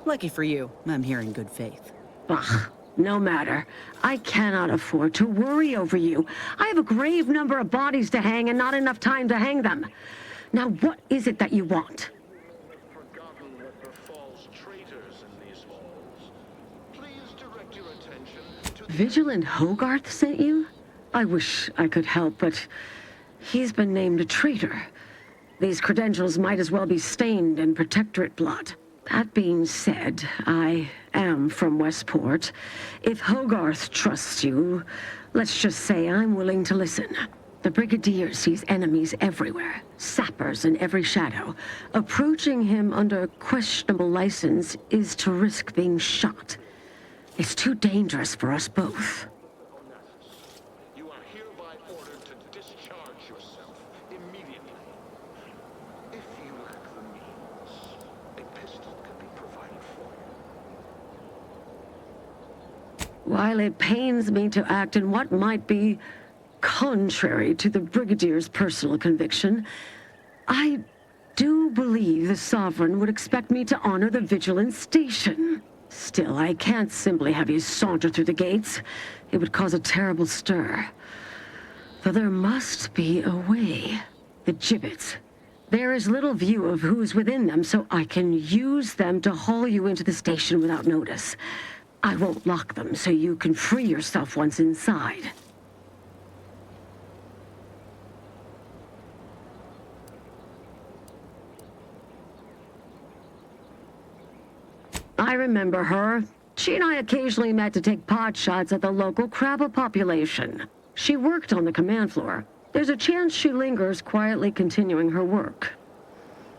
Lucky for you, I'm here in good faith. Ugh, no matter. I cannot afford to worry over you. I have a grave number of bodies to hang and not enough time to hang them. Now, what is it that you want? Vigilant Hogarth sent you? I wish I could help, but he's been named a traitor. These credentials might as well be stained in Protectorate blood. That being said, I am from Westport. If Hogarth trusts you, let's just say I'm willing to listen. The Brigadier sees enemies everywhere, sappers in every shadow. Approaching him under questionable license is to risk being shot. It's too dangerous for us both. You are hereby ordered to discharge yourself immediately. If you lack the means, a pistol can be provided for you. While it pains me to act in what might be contrary to the Brigadier's personal conviction, I do believe the Sovereign would expect me to honor the Vigilance Station. Still, I can't simply have you saunter through the gates. It would cause a terrible stir. Though there must be a way. The gibbets. There is little view of who's within them, so I can use them to haul you into the station without notice. I won't lock them, so you can free yourself once inside. I remember her. She and I occasionally met to take pot shots at the local crabber population. She worked on the command floor. There's a chance she lingers quietly continuing her work.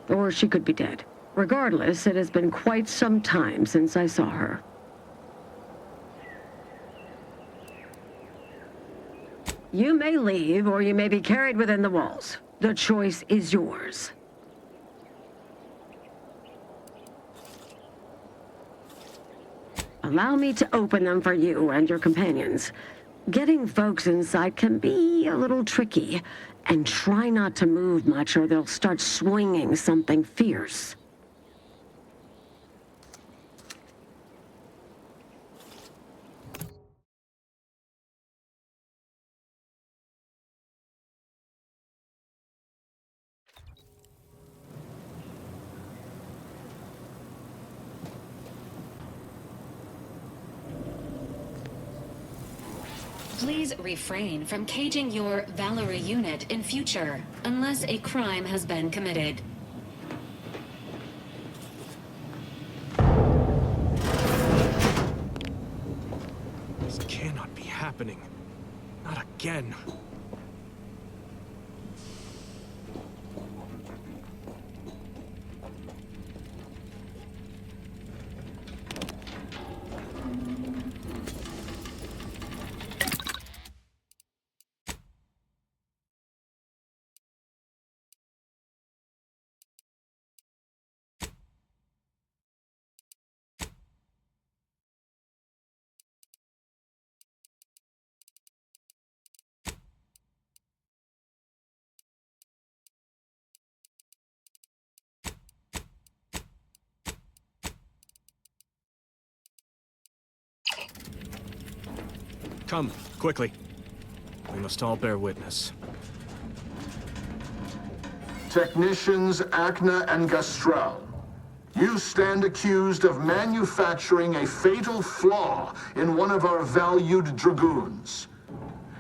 Or she could be dead. Regardless, it has been quite some time since I saw her. You may leave, or you may be carried within the walls. The choice is yours. Allow me to open them for you and your companions. Getting folks inside can be a little tricky, and try not to move much or they'll start swinging something fierce. Please refrain from caging your Valerie unit in future, unless a crime has been committed. This cannot be happening. Not again. Come, quickly. We must all bear witness. Technicians Acna and Gastrell, you stand accused of manufacturing a fatal flaw in one of our valued dragoons.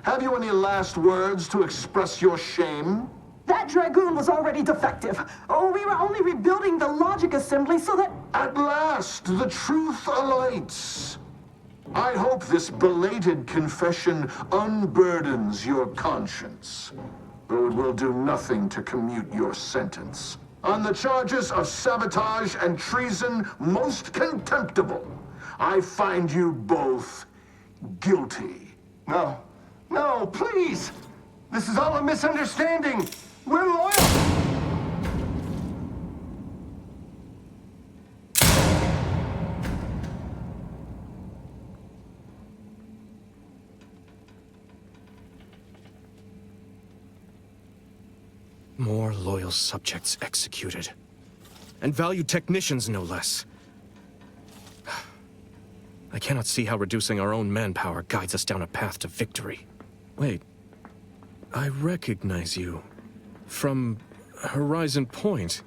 Have you any last words to express your shame? That dragoon was already defective. Oh, we were only rebuilding the logic assembly so that... At last, the truth alights. I hope this belated confession unburdens your conscience, though it will do nothing to commute your sentence. On the charges of sabotage and treason most contemptible, I find you both guilty. No, no, please! This is all a misunderstanding! We're loyal! More loyal subjects executed. And valued technicians, no less. I cannot see how reducing our own manpower guides us down a path to victory. Wait. I recognize you. From Horizon Point.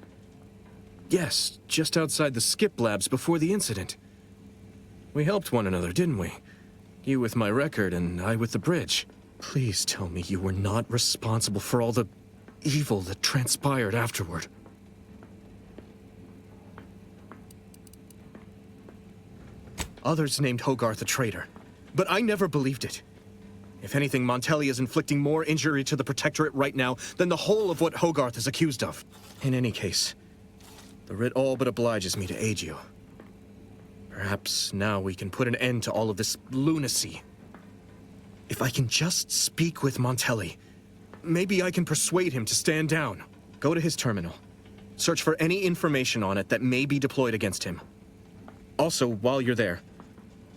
Yes, just outside the skip labs before the incident. We helped one another, didn't we? You with my record and I with the bridge. Please tell me you were not responsible for all the evil that transpired afterward. Others named Hogarth a traitor, but I never believed it. If anything, Montelli is inflicting more injury to the Protectorate right now than the whole of what Hogarth is accused of. In any case, the writ all but obliges me to aid you. Perhaps now we can put an end to all of this lunacy. If I can just speak with Montelli, maybe I can persuade him to stand down. Go to his terminal. Search for any information on it that may be deployed against him. Also, while you're there,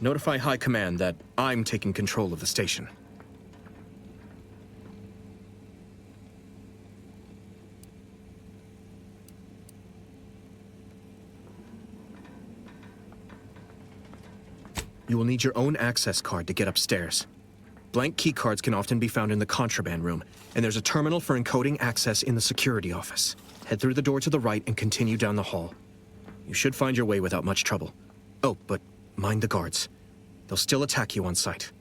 notify High Command that I'm taking control of the station. You will need your own access card to get upstairs. Blank key cards can often be found in the contraband room, and there's a terminal for encoding access in the security office. Head through the door to the right and continue down the hall. You should find your way without much trouble. Oh, but mind the guards. They'll still attack you on sight.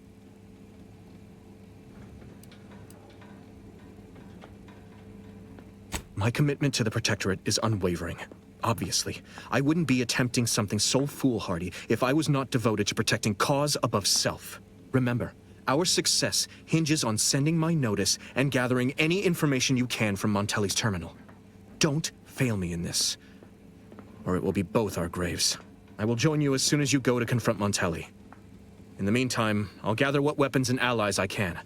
My commitment to the Protectorate is unwavering. Obviously, I wouldn't be attempting something so foolhardy if I was not devoted to protecting cause above self. Remember, our success hinges on sending my notice and gathering any information you can from Montelli's terminal. Don't fail me in this, or it will be both our graves. I will join you as soon as you go to confront Montelli. In the meantime, I'll gather what weapons and allies I can,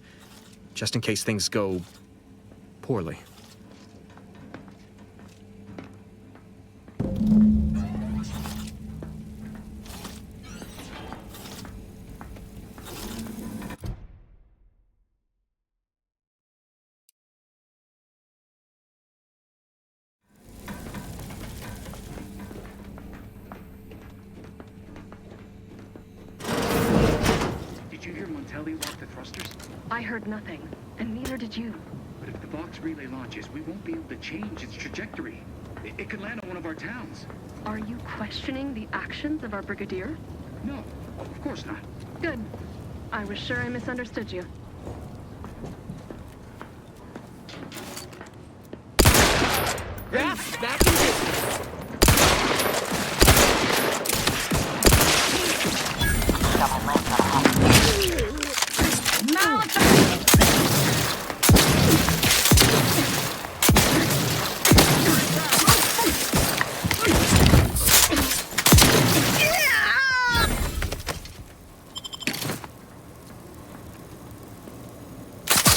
just in case things go poorly. Did you hear Montelli lock the thrusters? I heard nothing, and neither did you. But if the box relay launches, we won't be able to change its trajectory. It could land on one of our towns. Are you questioning the actions of our brigadier? No, of course not. Good. I was sure I misunderstood you. Yes, back in business.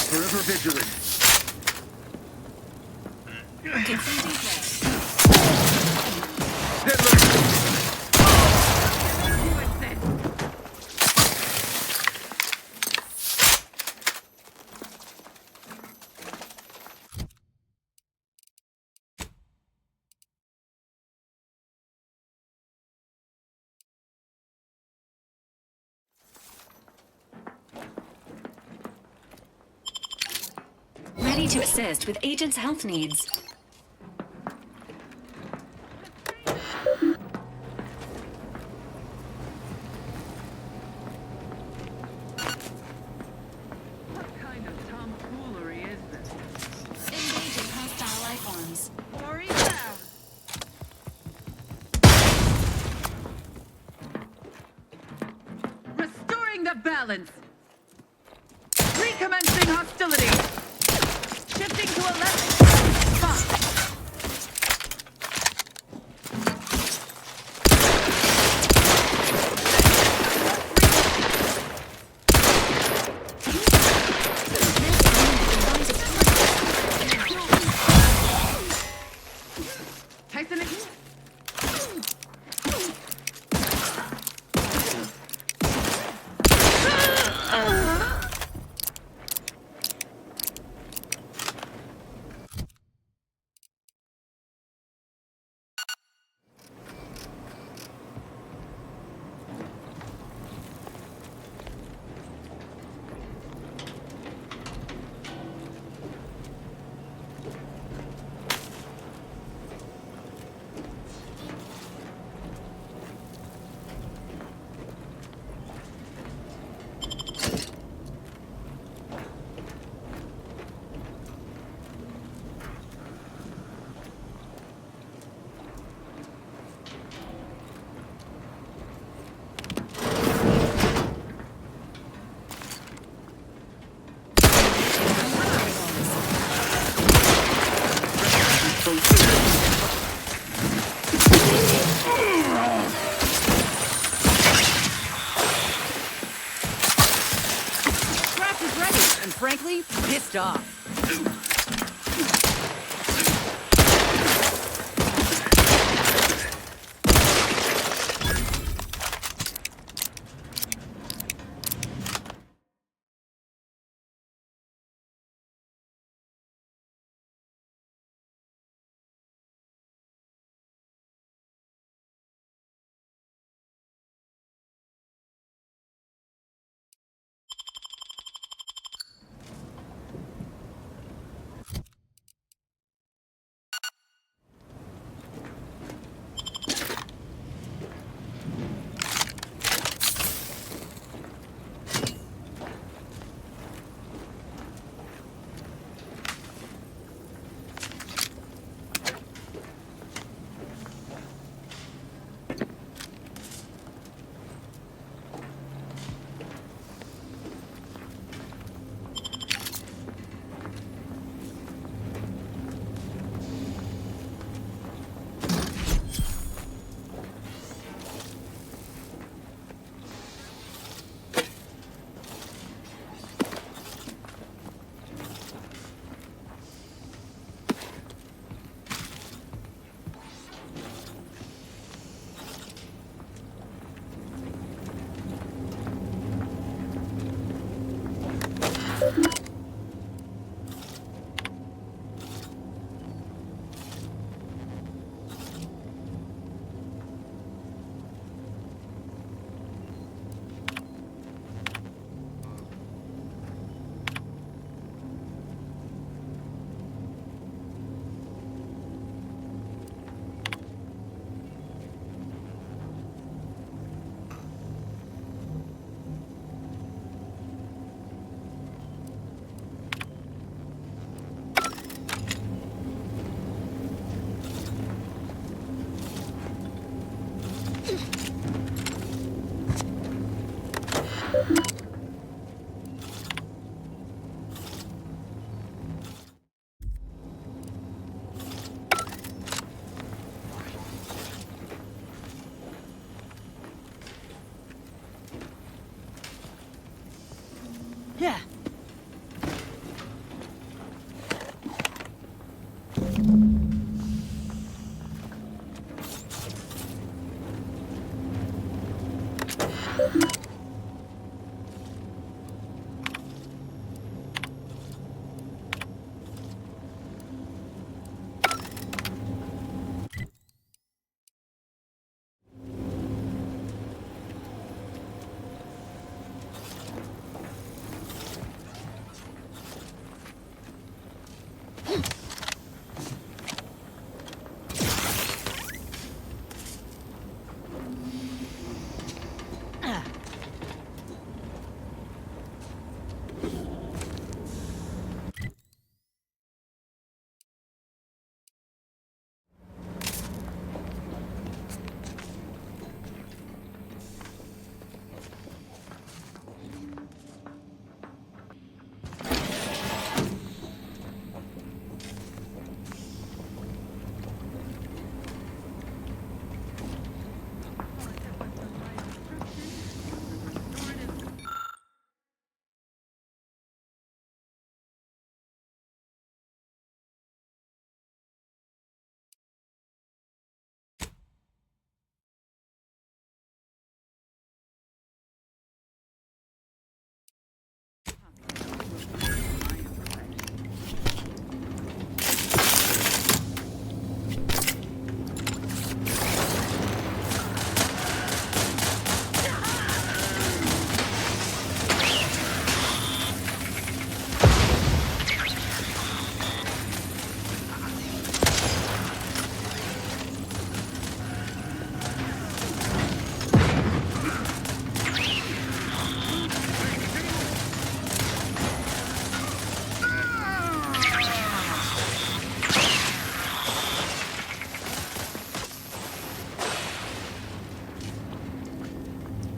Forever vigilant. Ready to assist with agent's health needs. What kind of tomfoolery is this? Engaging hostile life forms. Worry down. Restoring the balance. Recommencing hostility. Shifting to a less spot. Tyson it. stop. Yeah.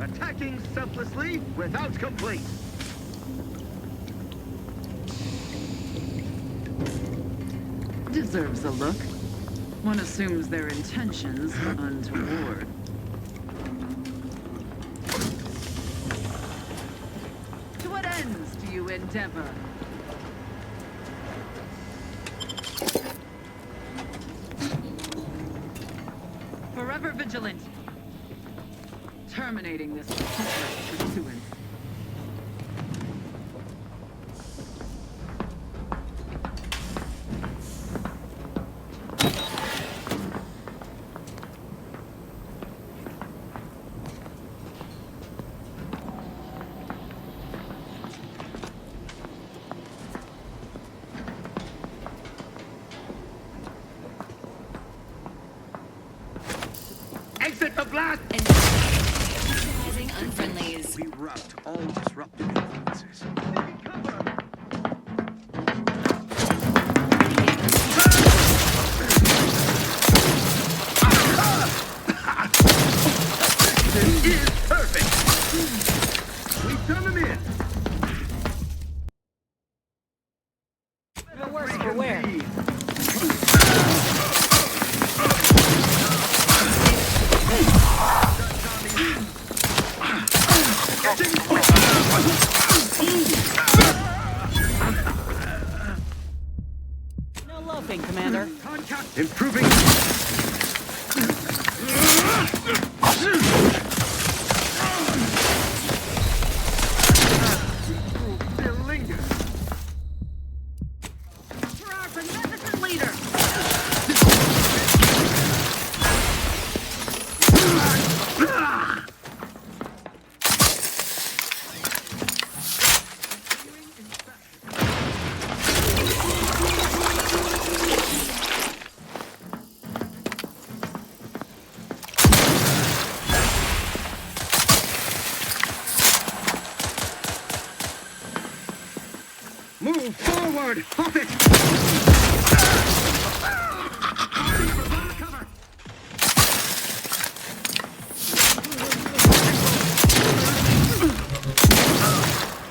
Attacking selflessly without complaint. Deserves a look. One assumes their intentions untoward. To what ends do you endeavor? Ever vigilant. Terminating this pursuance. Exit the blast! Neutralizing unfriendlies. We rout all disruptive influences. This is perfect! We've done them in! The worse for wear. No loafing, Commander. Improving. Still linger. For our beneficent leader. Move forward! Hop it!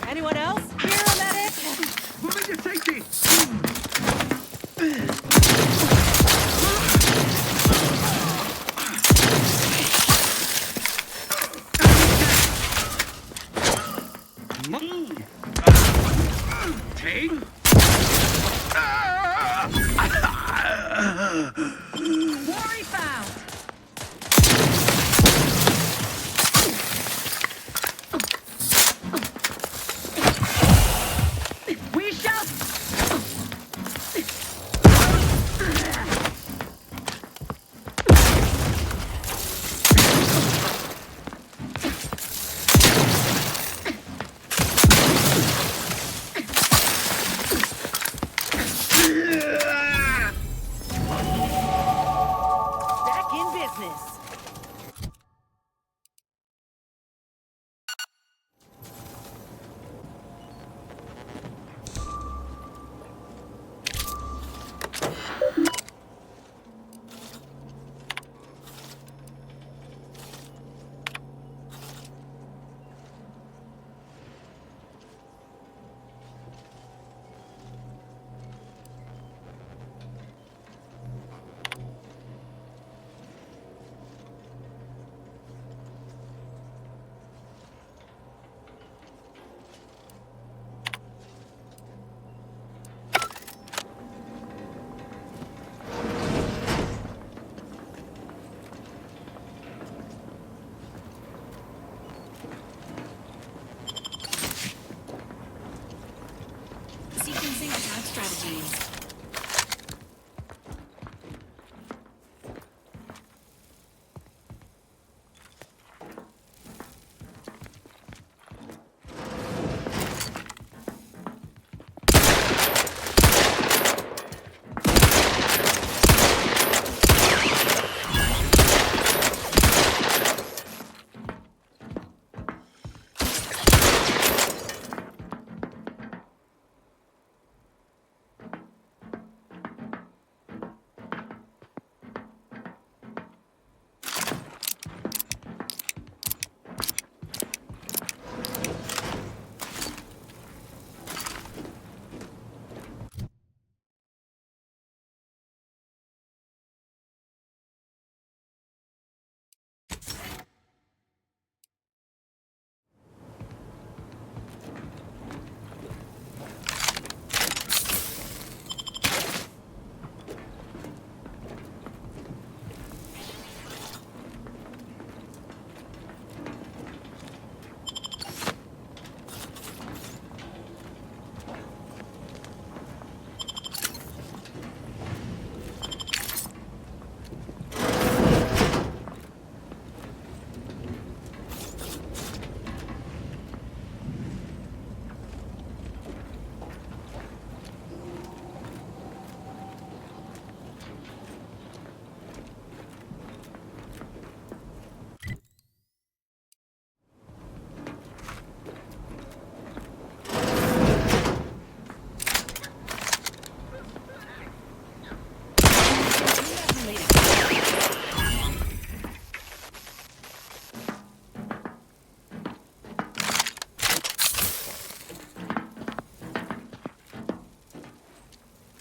Anyone else? Here, medic! Moving to safety! Move! Take! Quarry found. We shall. Back in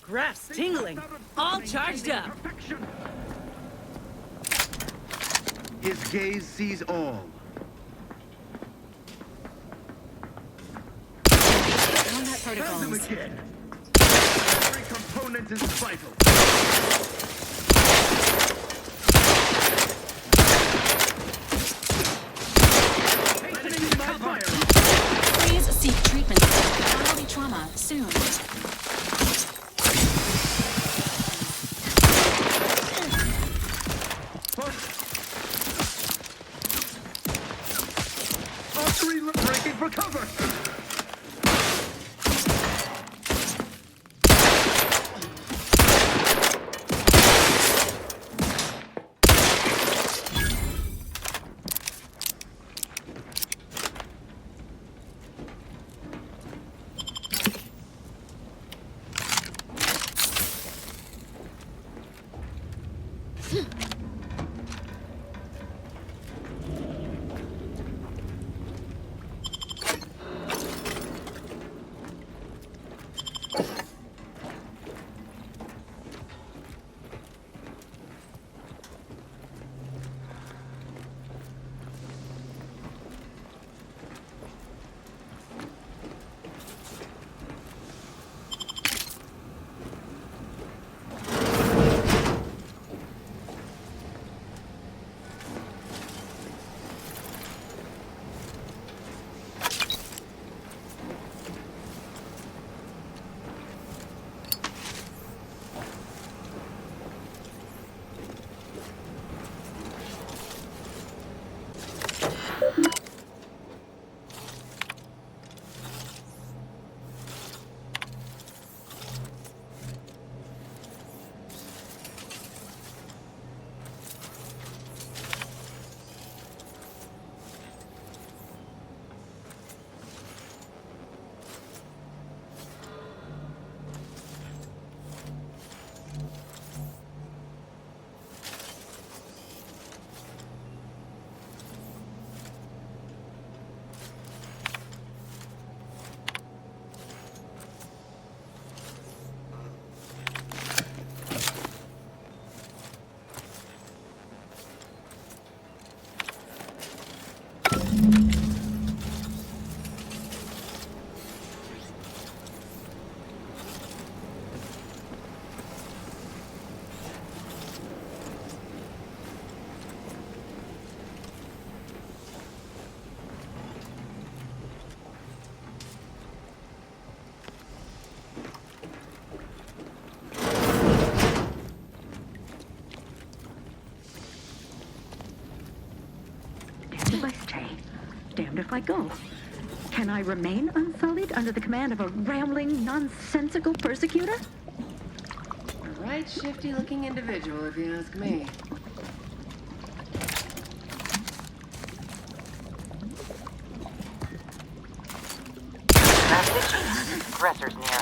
Graphs tingling. All charged up. His gaze sees all. Combat Send them protocols. again. Every component is vital. Please seek treatment. Bodily trauma soon. All three look breaking for cover. Damned if I stay, damned if I go. Can I remain unsullied under the command of a rambling, nonsensical persecutor? A right shifty-looking individual, if you ask me. Aggressors near.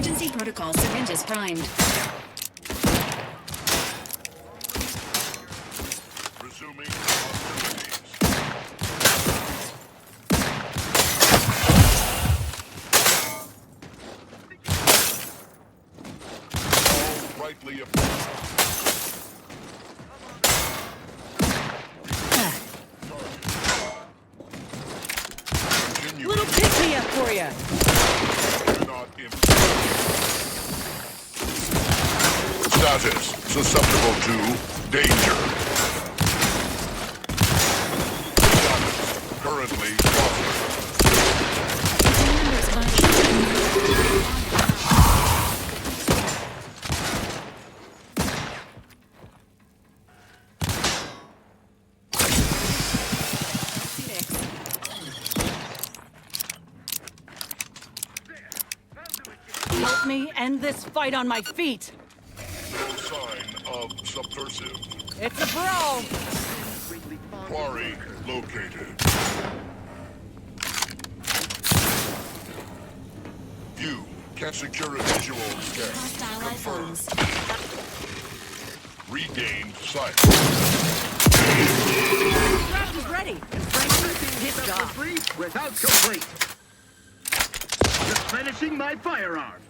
Emergency protocol syringes primed. Resuming hostilities. All rightly appointed. Little pick-me-up for ya! Status susceptible to danger. Status currently Help me end this fight on my feet! no sign of subversive. It's a bro! Quarry located. You can secure a visual scan. Confirmed. Regained sight. Draft is ready! Frankly, hit off. Without complete. Just finishing my firearm.